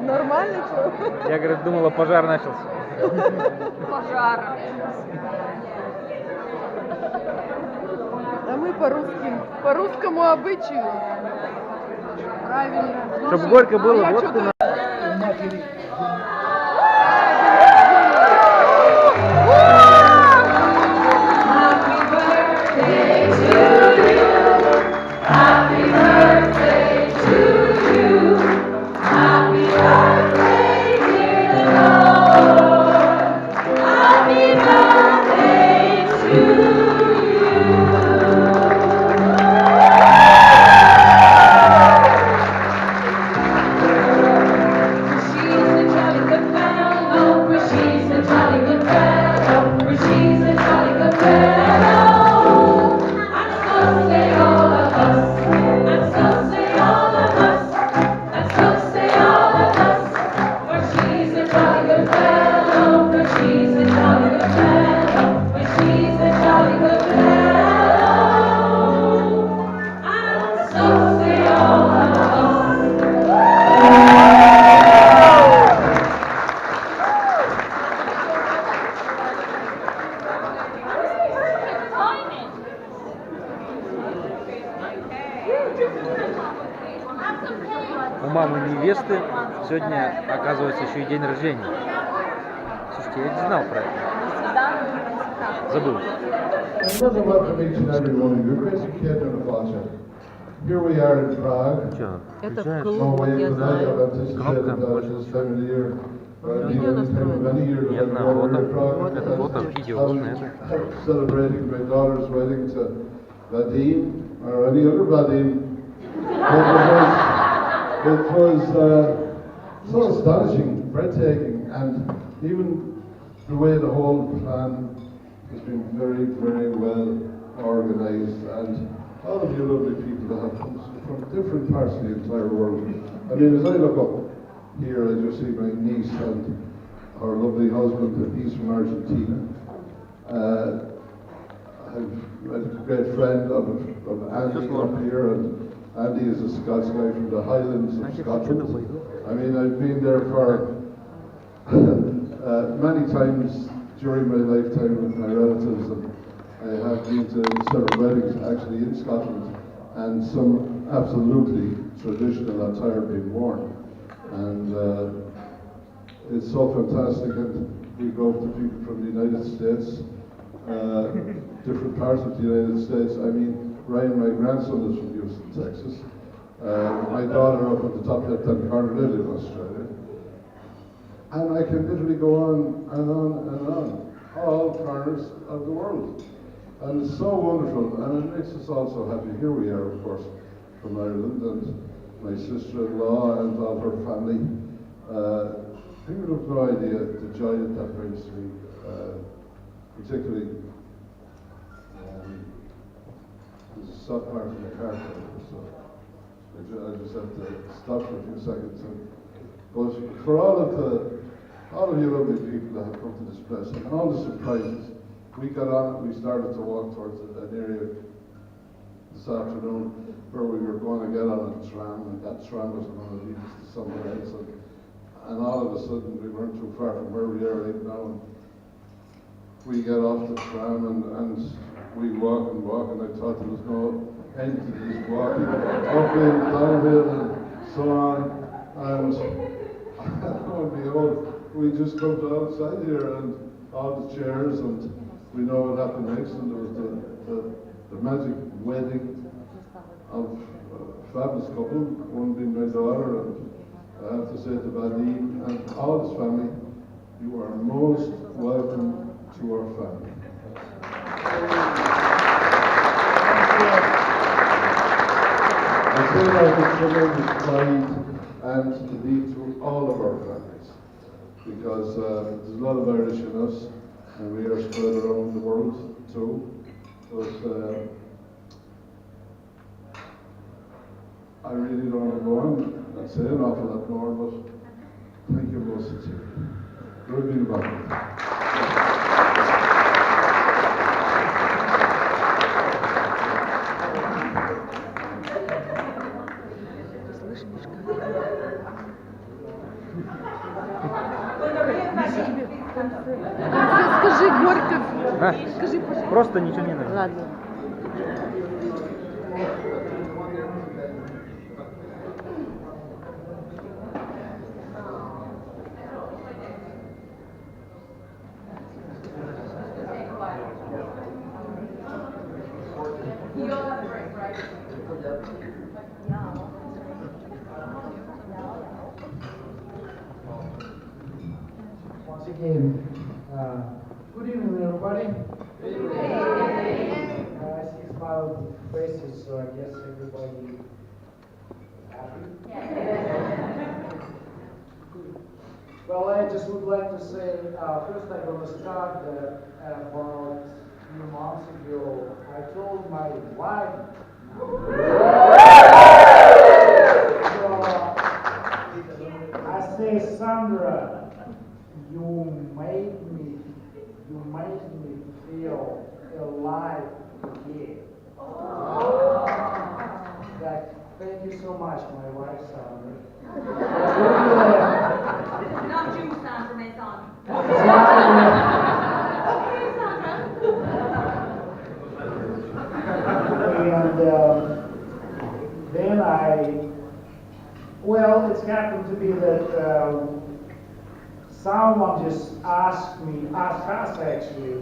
Speaker 2: Нормально, что?
Speaker 1: Я, говорит, думала, пожар начался.
Speaker 2: Пожар. А мы по русскому обычаю. Правильно.
Speaker 1: Чтоб горько было, вот ты. У мамы невесты сегодня, оказывается, еще и день рождения. Слушайте, я не знал про это. Забыл.
Speaker 13: Here we are in Prague.
Speaker 2: Это в клуб, я знаю.
Speaker 1: Нет, на фото. Это фото, видео, вот на это.
Speaker 13: Celebrating my daughter's wedding to Vadim, or any other Vadim. It was so astonishing, breathtaking, and even the way the whole plan has been very, very well organized, and all of you lovely people that have come from different parts of the entire world. I mean, as I look up here, I just see my niece and her lovely husband, and he's from Argentina. I've a great friend of Andy up here, and Andy is a Scots guy from the Highlands of Scotland. I mean, I've been there for many times during my lifetime with my relatives, and I have been to several weddings actually in Scotland, and some absolutely traditional attire being worn. And it's so fantastic, and we go to people from the United States, different parts of the United States. I mean, Ryan, my grandson, is from Houston, Texas. My daughter up at the top left-hand corner lives in Australia. And I can literally go on and on and on, all corners of the world. And it's so wonderful, and it makes us all so happy. Here we are, of course, from Ireland, and my sister-in-law and all her family. People have no idea the joy that brings to me, particularly there's a soft part in the car, so I just have to stop for a few seconds. But for all of you lovely people that have come to this place, and all the surprises, we got on, we started to walk towards an area this afternoon where we were going to get on a tram, and that tram was going to lead us to somewhere else. And all of a sudden, we weren't too far from where we are right now. And we get off the tram and we walk, and I thought there was no end to this walking, uphill, downhill, and so on. And lo and behold, we just come to outside here, and all the chairs, and we know what happened next, and there was the magic wedding of a fabulous couple, one being my daughter, and I have to say to Vadim and all his family, you are most welcome to our family. I say that with tremendous pride and indeed to all of our families, because there's a lot of Irish in us, and we are spread around the world too. But I really don't want to go on and say an awful lot more, but thank you most sincerely. Good being back.
Speaker 2: Скажи горько. Скажи, пожалуйста.
Speaker 1: Просто ничего не надо.
Speaker 2: Ладно.
Speaker 3: Once again, good evening, everybody. I see smiling faces, so I guess everybody happy. Well, I just would like to say, first I'm going to start about a few months ago. I told my wife, I say, Sandra, you made me feel alive again. Thank you so much, my wife, Sandra.
Speaker 7: Not you, Sandra, my son.
Speaker 3: And then it's happened to be that someone just asked us actually,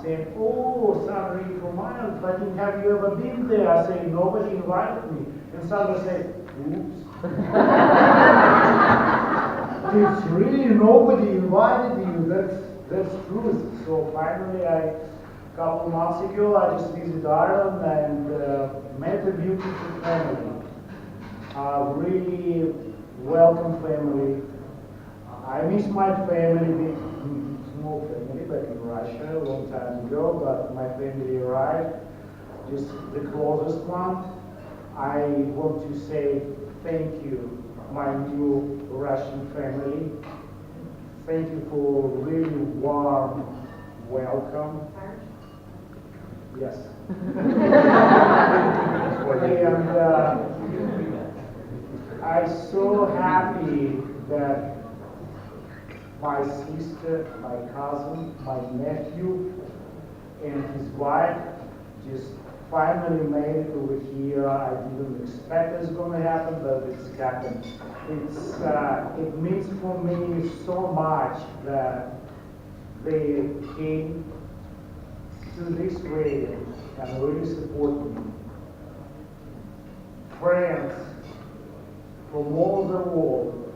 Speaker 3: saying, oh, Sandra, you're from Ireland, but have you ever been there? I said, nobody invited me. And Sandra said, oops. It's really nobody invited you, that's true. So finally, a couple of months ago, I just visited Ireland and met a beautiful family. A really welcome family. I miss my family, big small family back in Russia a long time ago, but my family arrived, just the closest one. I want to say thank you, my new Russian family. Thank you for really warm welcome. Yes. I'm so happy that my sister, my cousin, my nephew, and his wife just finally made it over here. I didn't expect it's going to happen, but it's happened. It means for me so much that they came to this wedding and really support me. Friends from all over the world,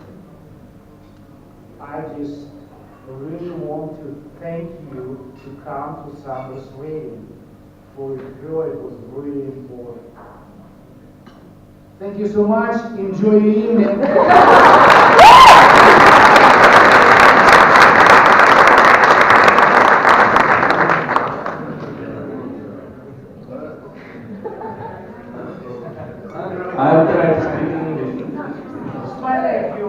Speaker 3: I just really want to thank you to come to Sandra's wedding. For her, it was really important. Thank you so much. Enjoy your evening.
Speaker 14: I'll try to speak English.
Speaker 3: My nephew.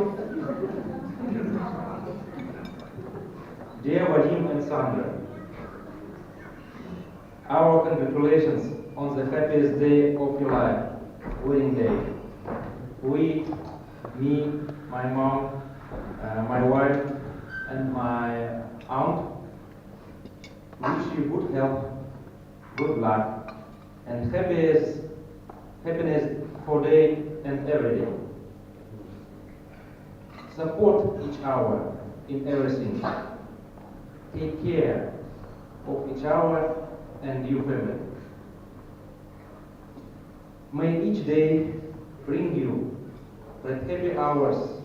Speaker 14: Dear Vadim and Sandra, our congratulations on the happiest day of your life, wedding day. We, me, my mom, my wife, and my aunt wish you good health, good luck, and happiness for day and every day. Support each other in everything. Take care of each other and your family. May each day bring you the happy hours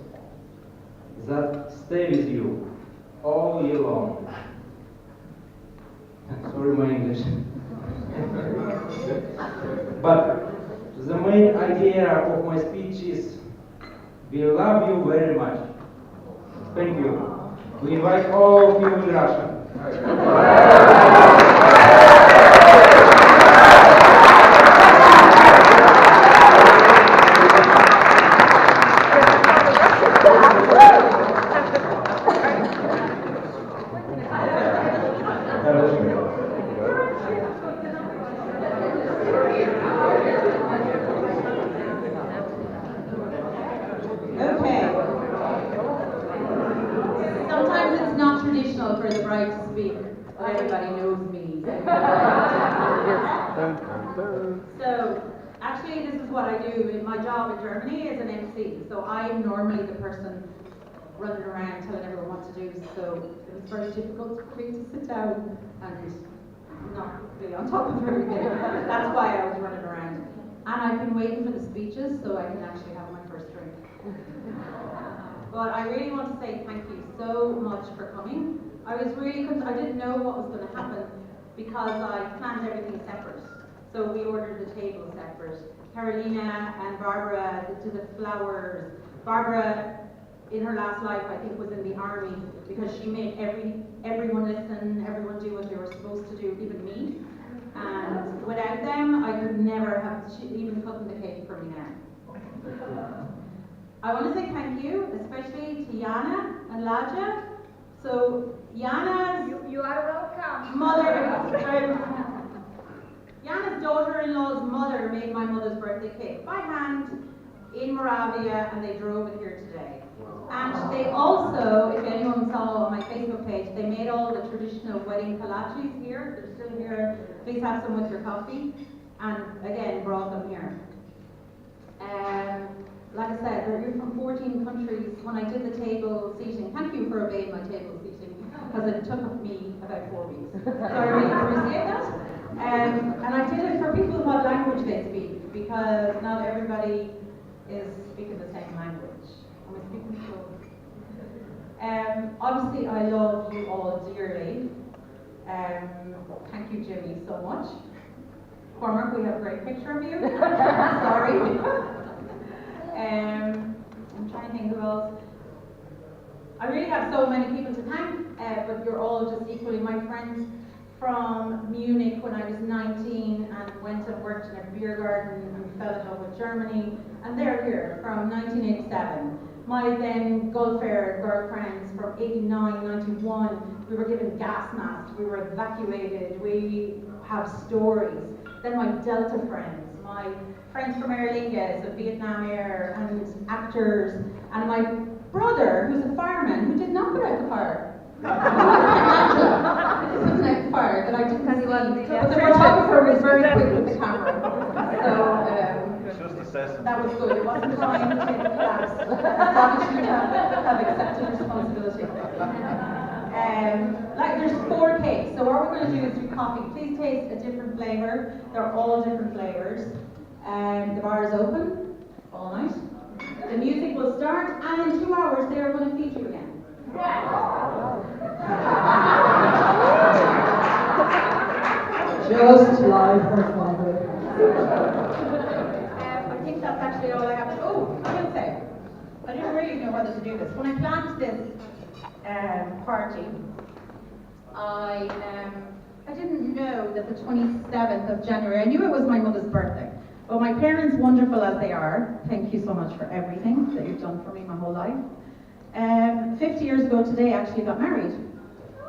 Speaker 14: that stay with you all year long. Sorry, my English. But the main idea of my speech is, we love you very much. Thank you. We invite all of you in Russia.
Speaker 15: Okay. Sometimes it's not traditional for the bride to speak, but everybody knows me. So, actually, this is what I do. My job in Germany is an MC, so I'm normally the person running around telling everyone what to do. So it was very difficult for me to sit down and not be on top of everything. That's why I was running around. And I've been waiting for the speeches so I can actually have my first drink. But I really want to say thank you so much for coming. I didn't know what was going to happen because I planned everything separate. So we ordered the table separate. Carolina and Barbara did the flowers. Barbara, in her last life, I think was in the army because she made everyone listen, everyone do what they were supposed to do, even me. And without them, I could never have even cooking the cake for me now. I want to say thank you, especially to Yana and Ladja. So Yana's
Speaker 7: You are welcome.
Speaker 15: Yana's daughter-in-law's mother made my mother's birthday cake by hand in Moravia, and they drove it here today. And they also, if anyone saw on my Facebook page, they made all the traditional wedding kolaches here. They're still here. Please have some with your coffee. And again, brought them here. Like I said, they're from 14 countries. When I did the table seating, thank you for obeying my table seating, because it took me about 4 weeks. So I really appreciate that. And I did it for people what language they speak, because not everybody is speaking the same language. Am I speaking so? Obviously, I love you all dearly. Thank you, Jimmy, so much. Cormac, we have a great picture of you. Sorry. I'm trying to think who else. I really have so many people to thank, but you're all just equally my friends from Munich when I was 19 and went and worked in a beer garden and fell in love with Germany. And they're here from 1987. My then Gulfair girlfriends from 89, 91, we were given gas masks, we were evacuated, we have stories. Then my Delta friends, my friends from Aer Lingus, of Vietnam Air, and actors, and my brother, who's a fireman, who did not put out the fire. He put out the fire that I didn't see, but the photographer was very quick with the camera. So that was good. It wasn't trying to take the class. Establishment have accepted responsibility. Like there's 4 cakes, so what we're going to do is do coffee. Please taste a different flavour. They're all different flavours. The bar is open all night. The music will start, and in 2 hours they are going to feed you again.
Speaker 9: Just like her father.
Speaker 15: I think that's actually all I have. Oh, I will say, I didn't really know whether to do this. When I planned this party, I didn't know that the 27th of January, I knew it was my mother's birthday. But my parents, wonderful as they are, thank you so much for everything that you've done for me my whole life. 50 years ago today, actually got married.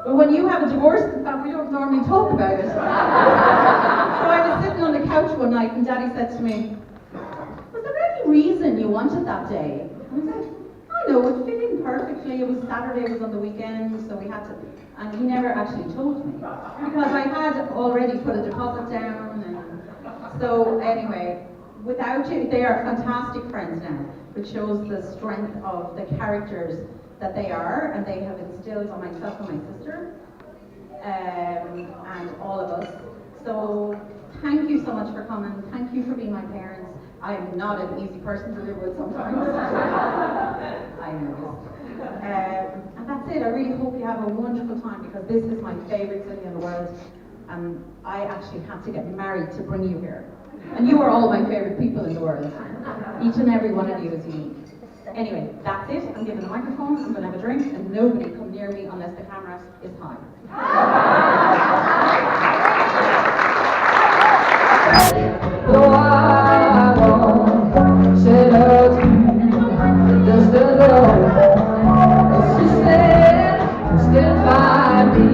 Speaker 15: But when you have a divorce in the family, we don't normally talk about it. So I was sitting on the couch one night and Daddy said to me, was there any reason you wanted that day? And I said, I know, it fit in perfectly. It was Saturday, it was on the weekend, so we had to. And he never actually told me. Because I had already put a deposit down. And so anyway, without you, they are fantastic friends now, which shows the strength of the characters that they are, and they have instilled on myself and my sister, and all of us. So thank you so much for coming. Thank you for being my parents. I am not an easy person to live with sometimes. I know this. And that's it. I really hope you have a wonderful time, because this is my favorite city in the world, and I actually had to get married to bring you here. And you are all my favorite people in the world. Each and every one of you is unique. Anyway, that's it. I'm giving the microphone, I'm going to have a drink, and nobody come near me unless the camera is high.
Speaker 9: Though I won't shed a tear, just as long as you stand by me.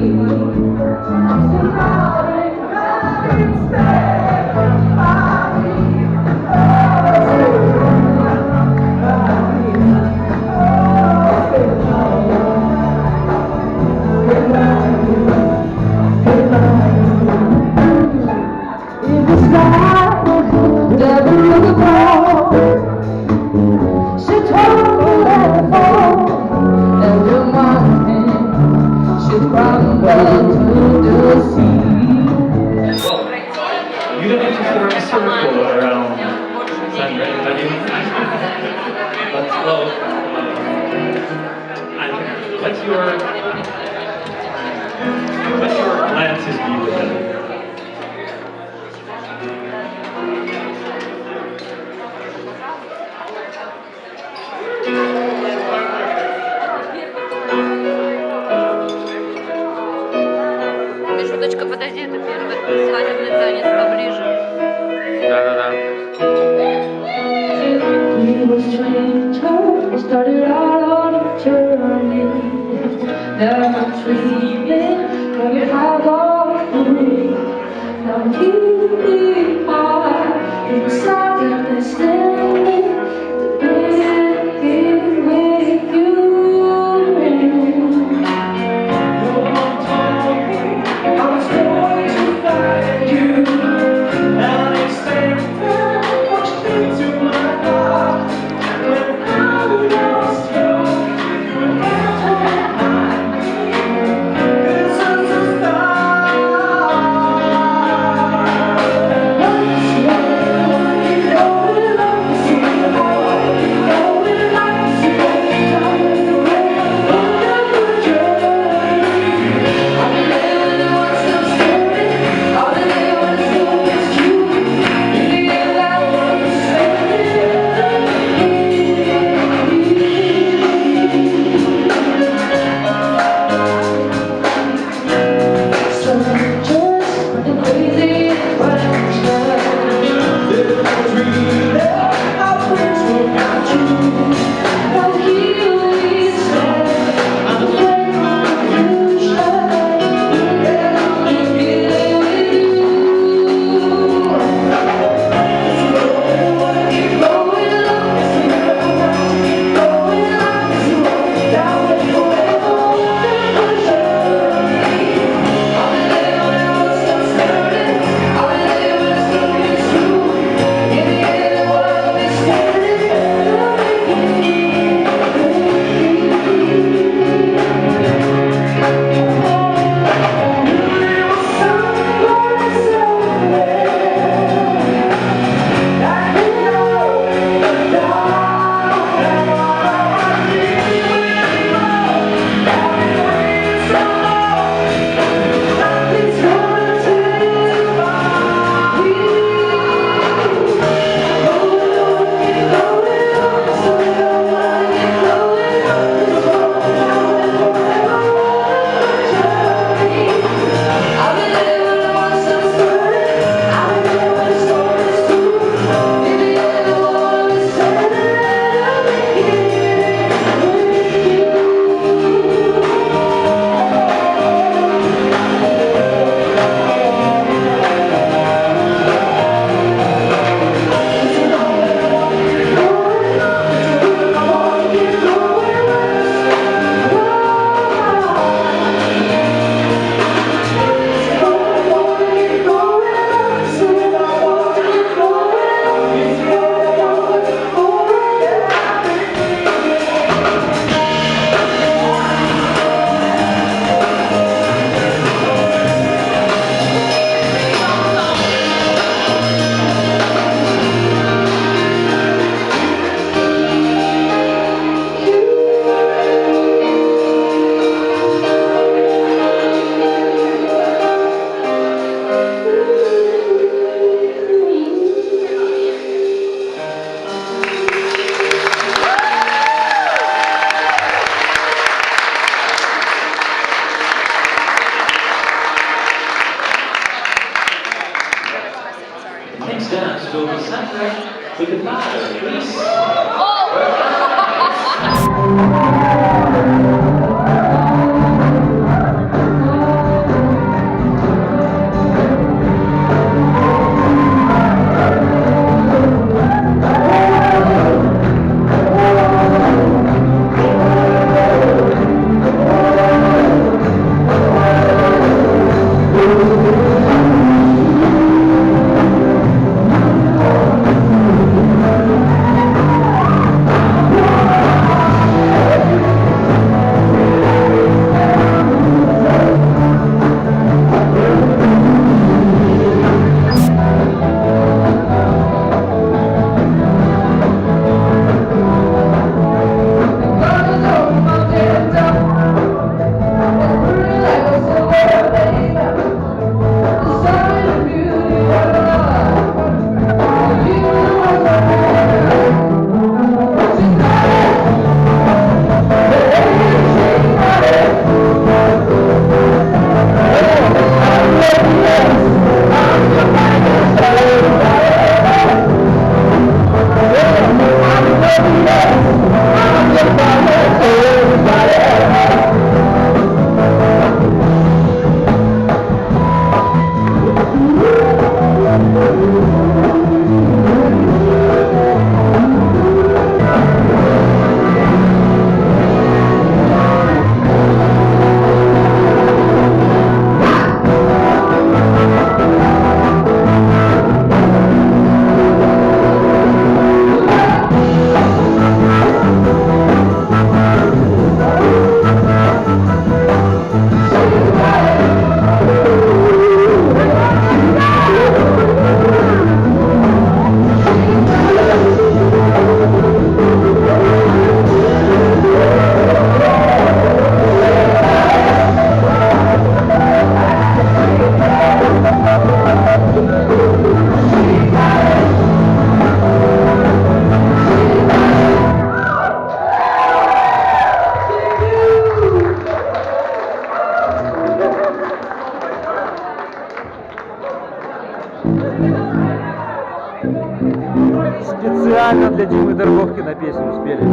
Speaker 9: I'm still riding, stand by me.
Speaker 16: You don't have to form a circle around Sandra and Vadim. But, well, and let your glances be with them.
Speaker 12: Шуточка, подожди, это первый свадебный танец поближе.
Speaker 1: Да-да-да.
Speaker 9: We were strangers, we started out on a journey. Never dreaming where we have all been. Now we are inside of this thing, being with you. Love
Speaker 16: with the father, please.
Speaker 1: Специально для Димы Дорговкина песню спели.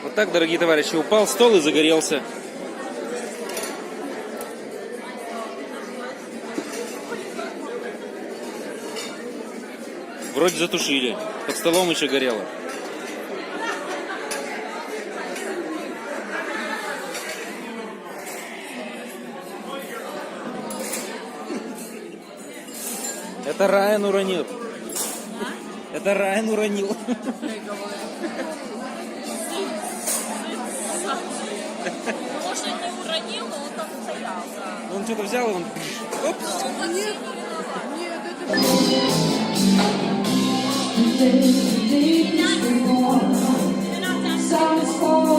Speaker 17: Вот так, дорогие товарищи, упал стол и загорелся. Вроде затушили, под столом еще горело. Это Райан уронил. Это Райан уронил.
Speaker 18: Может, не уронил, но он там стоял, да.
Speaker 17: Он что-то взял, и он... Опс.
Speaker 18: Нет,
Speaker 9: Oh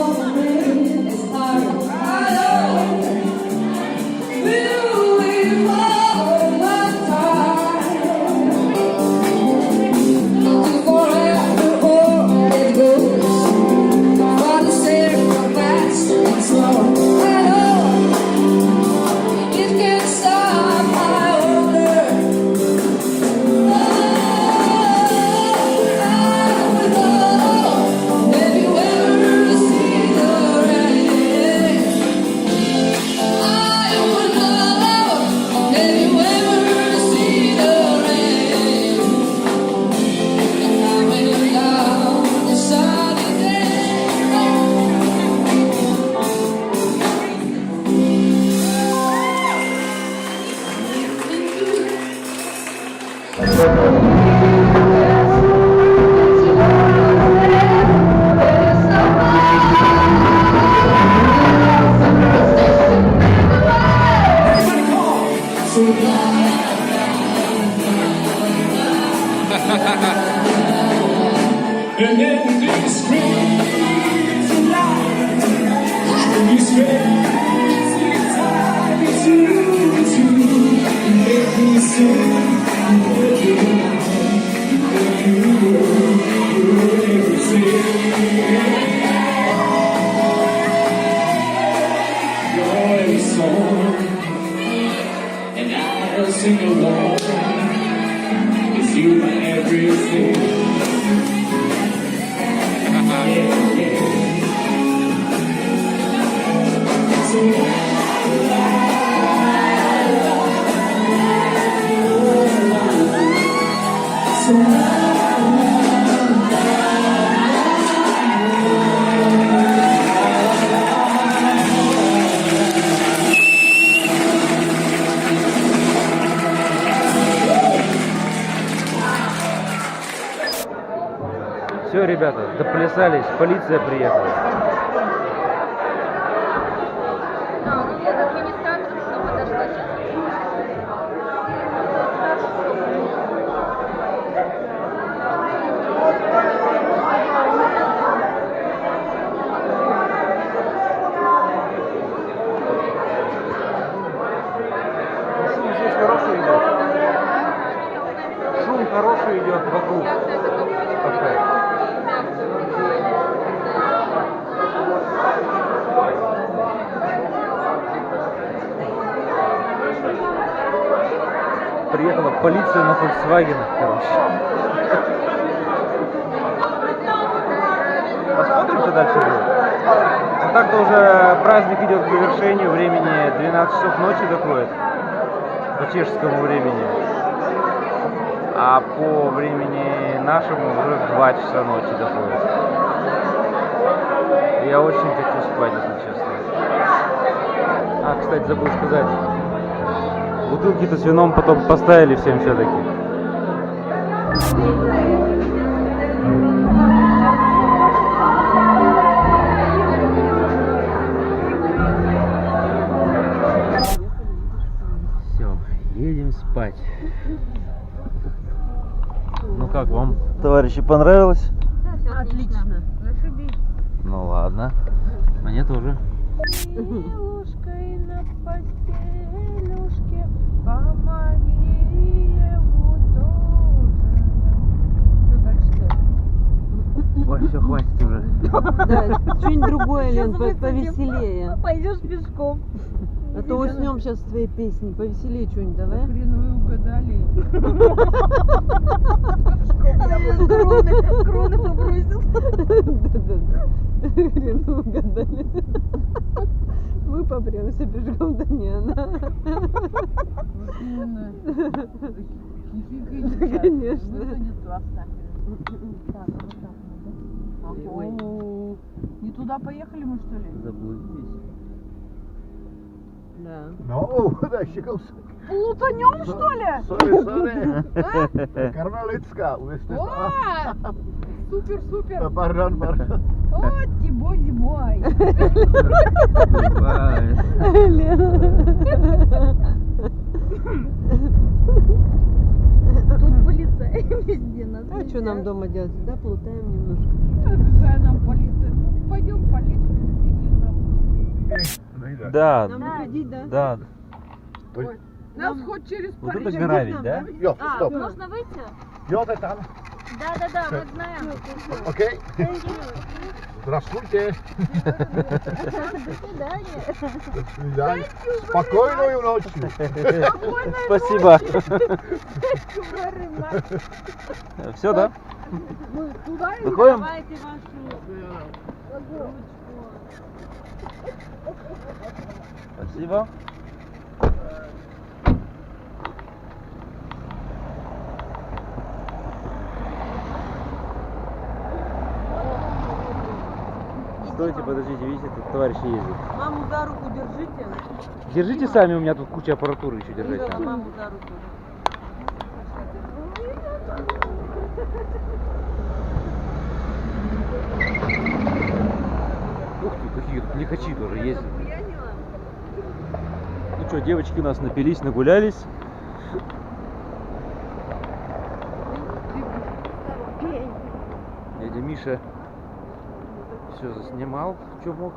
Speaker 9: And then these crazy lights, these crazy times, you make me sing. You're a song, and I'll sing along. 'Cause you are everything.
Speaker 1: Все, ребята, доплясались, полиция приехала. Шум здесь хороший идет. Шум хороший идет вокруг кафе. Приехала полиция на Volkswagen, короче. Посмотрим, что дальше будет. Ну так-то уже праздник идет к завершению, времени 12 часов ночи доходит, по чешскому времени. А по времени нашему уже 2 часа ночи доходит. Я очень хочу спать, если честно. А, кстати, забыл сказать. Бутылки-то с вином потом поставили всем все-таки. Все, едем спать. Ну как вам, товарищи, понравилось?
Speaker 2: Да, все отлично. Зашибись.
Speaker 1: Ну ладно, мне тоже.
Speaker 9: Девушкой на постелюшке, помоги ему тоже. Что дальше-то?
Speaker 1: Ой, все, хватит уже.
Speaker 2: Да, что-нибудь другое, Лен, повеселее.
Speaker 4: Пойдешь пешком.
Speaker 2: А то уснем сейчас с твоей песней. Повеселее что-нибудь давай.
Speaker 9: Хрен вы угадали.
Speaker 4: Кроны побросил.
Speaker 2: Хрен вы угадали. Мы попремся пешком, да не она. Конечно.
Speaker 9: Не туда поехали мы, что ли?
Speaker 1: Заблудились.
Speaker 2: Да.
Speaker 3: No, that she goes.
Speaker 9: Плутанем, что ли?
Speaker 3: Sorry. Карналицка,
Speaker 9: Супер, супер.
Speaker 3: Pardon.
Speaker 9: О, тибой, зимой.
Speaker 4: Тут полицай везде нас.
Speaker 2: А что нам дома делать? Да, плутаем немножко.
Speaker 9: Какая нам полиция? Ну, пойдем в полицию.
Speaker 1: Да.
Speaker 2: Нам выходить, да?
Speaker 1: Да.
Speaker 9: Ой, нас хоть через
Speaker 1: Вот это
Speaker 9: полицию.
Speaker 1: гора ведь, да?
Speaker 3: Jo,
Speaker 4: А,
Speaker 3: stop.
Speaker 4: можно выйти?
Speaker 3: Jo, det там.
Speaker 4: Да, мы знаем.
Speaker 3: Окей. Здравствуйте.
Speaker 4: До свидания.
Speaker 3: До свидания. Спокойной ночи.
Speaker 1: Спасибо. Все, да?
Speaker 9: Мы туда и
Speaker 1: Выходим?
Speaker 4: Давайте вашу ручку.
Speaker 1: Спасибо. Стойте, подождите, видите, тут товарищ ездит.
Speaker 2: Маму за руку держите.
Speaker 1: Держите сами, у меня тут куча аппаратуры еще держать надо.
Speaker 2: Маму за руку.
Speaker 1: Ух ты, какие тут лихачи тоже ездят. Ну что, девочки у нас напились, нагулялись. Дядя Миша все заснимал, что мог.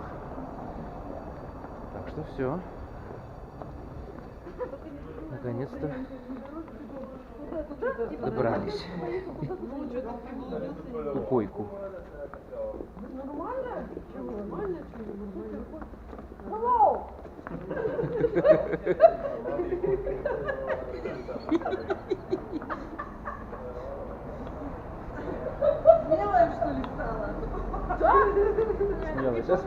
Speaker 1: Так что все. Наконец-то добрались. Упойку.
Speaker 2: Нормально? Чего? Нормально? Смелая, что ли, стала? Да?
Speaker 1: Смелая, сейчас.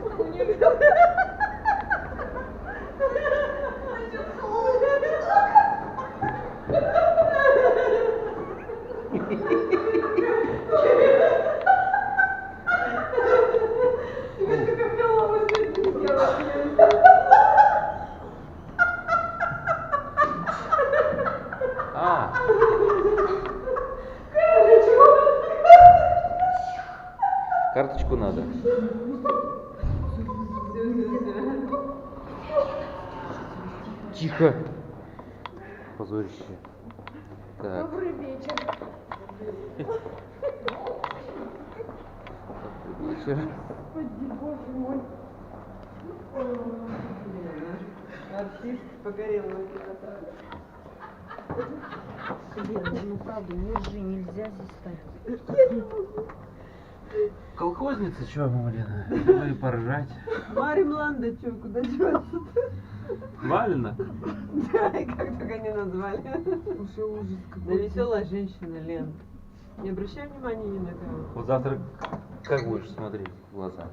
Speaker 1: Карточку надо. Тихо. Позорище. Так.
Speaker 2: Добрый вечер.
Speaker 1: Добрый вечер.
Speaker 2: Господи, боже мой. Артист погорел на Лена, ну правда, не ржи, нельзя здесь стоять.
Speaker 1: Колхозница, чё, мама Лена? Давай поржать.
Speaker 2: Марья Мланда, чё, куда деваться-то?
Speaker 1: Валена?
Speaker 2: Да, и как только не назвали. Уже ужас какой. Да веселая женщина, Лен. Не обращай внимания ни на кого.
Speaker 1: Вот завтра как будешь смотреть в глаза?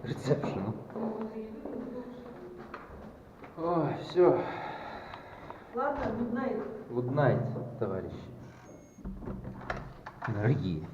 Speaker 1: Рецепшену. Ой, все.
Speaker 2: Ладно, good night.
Speaker 1: Good night, товарищи. Дорогие.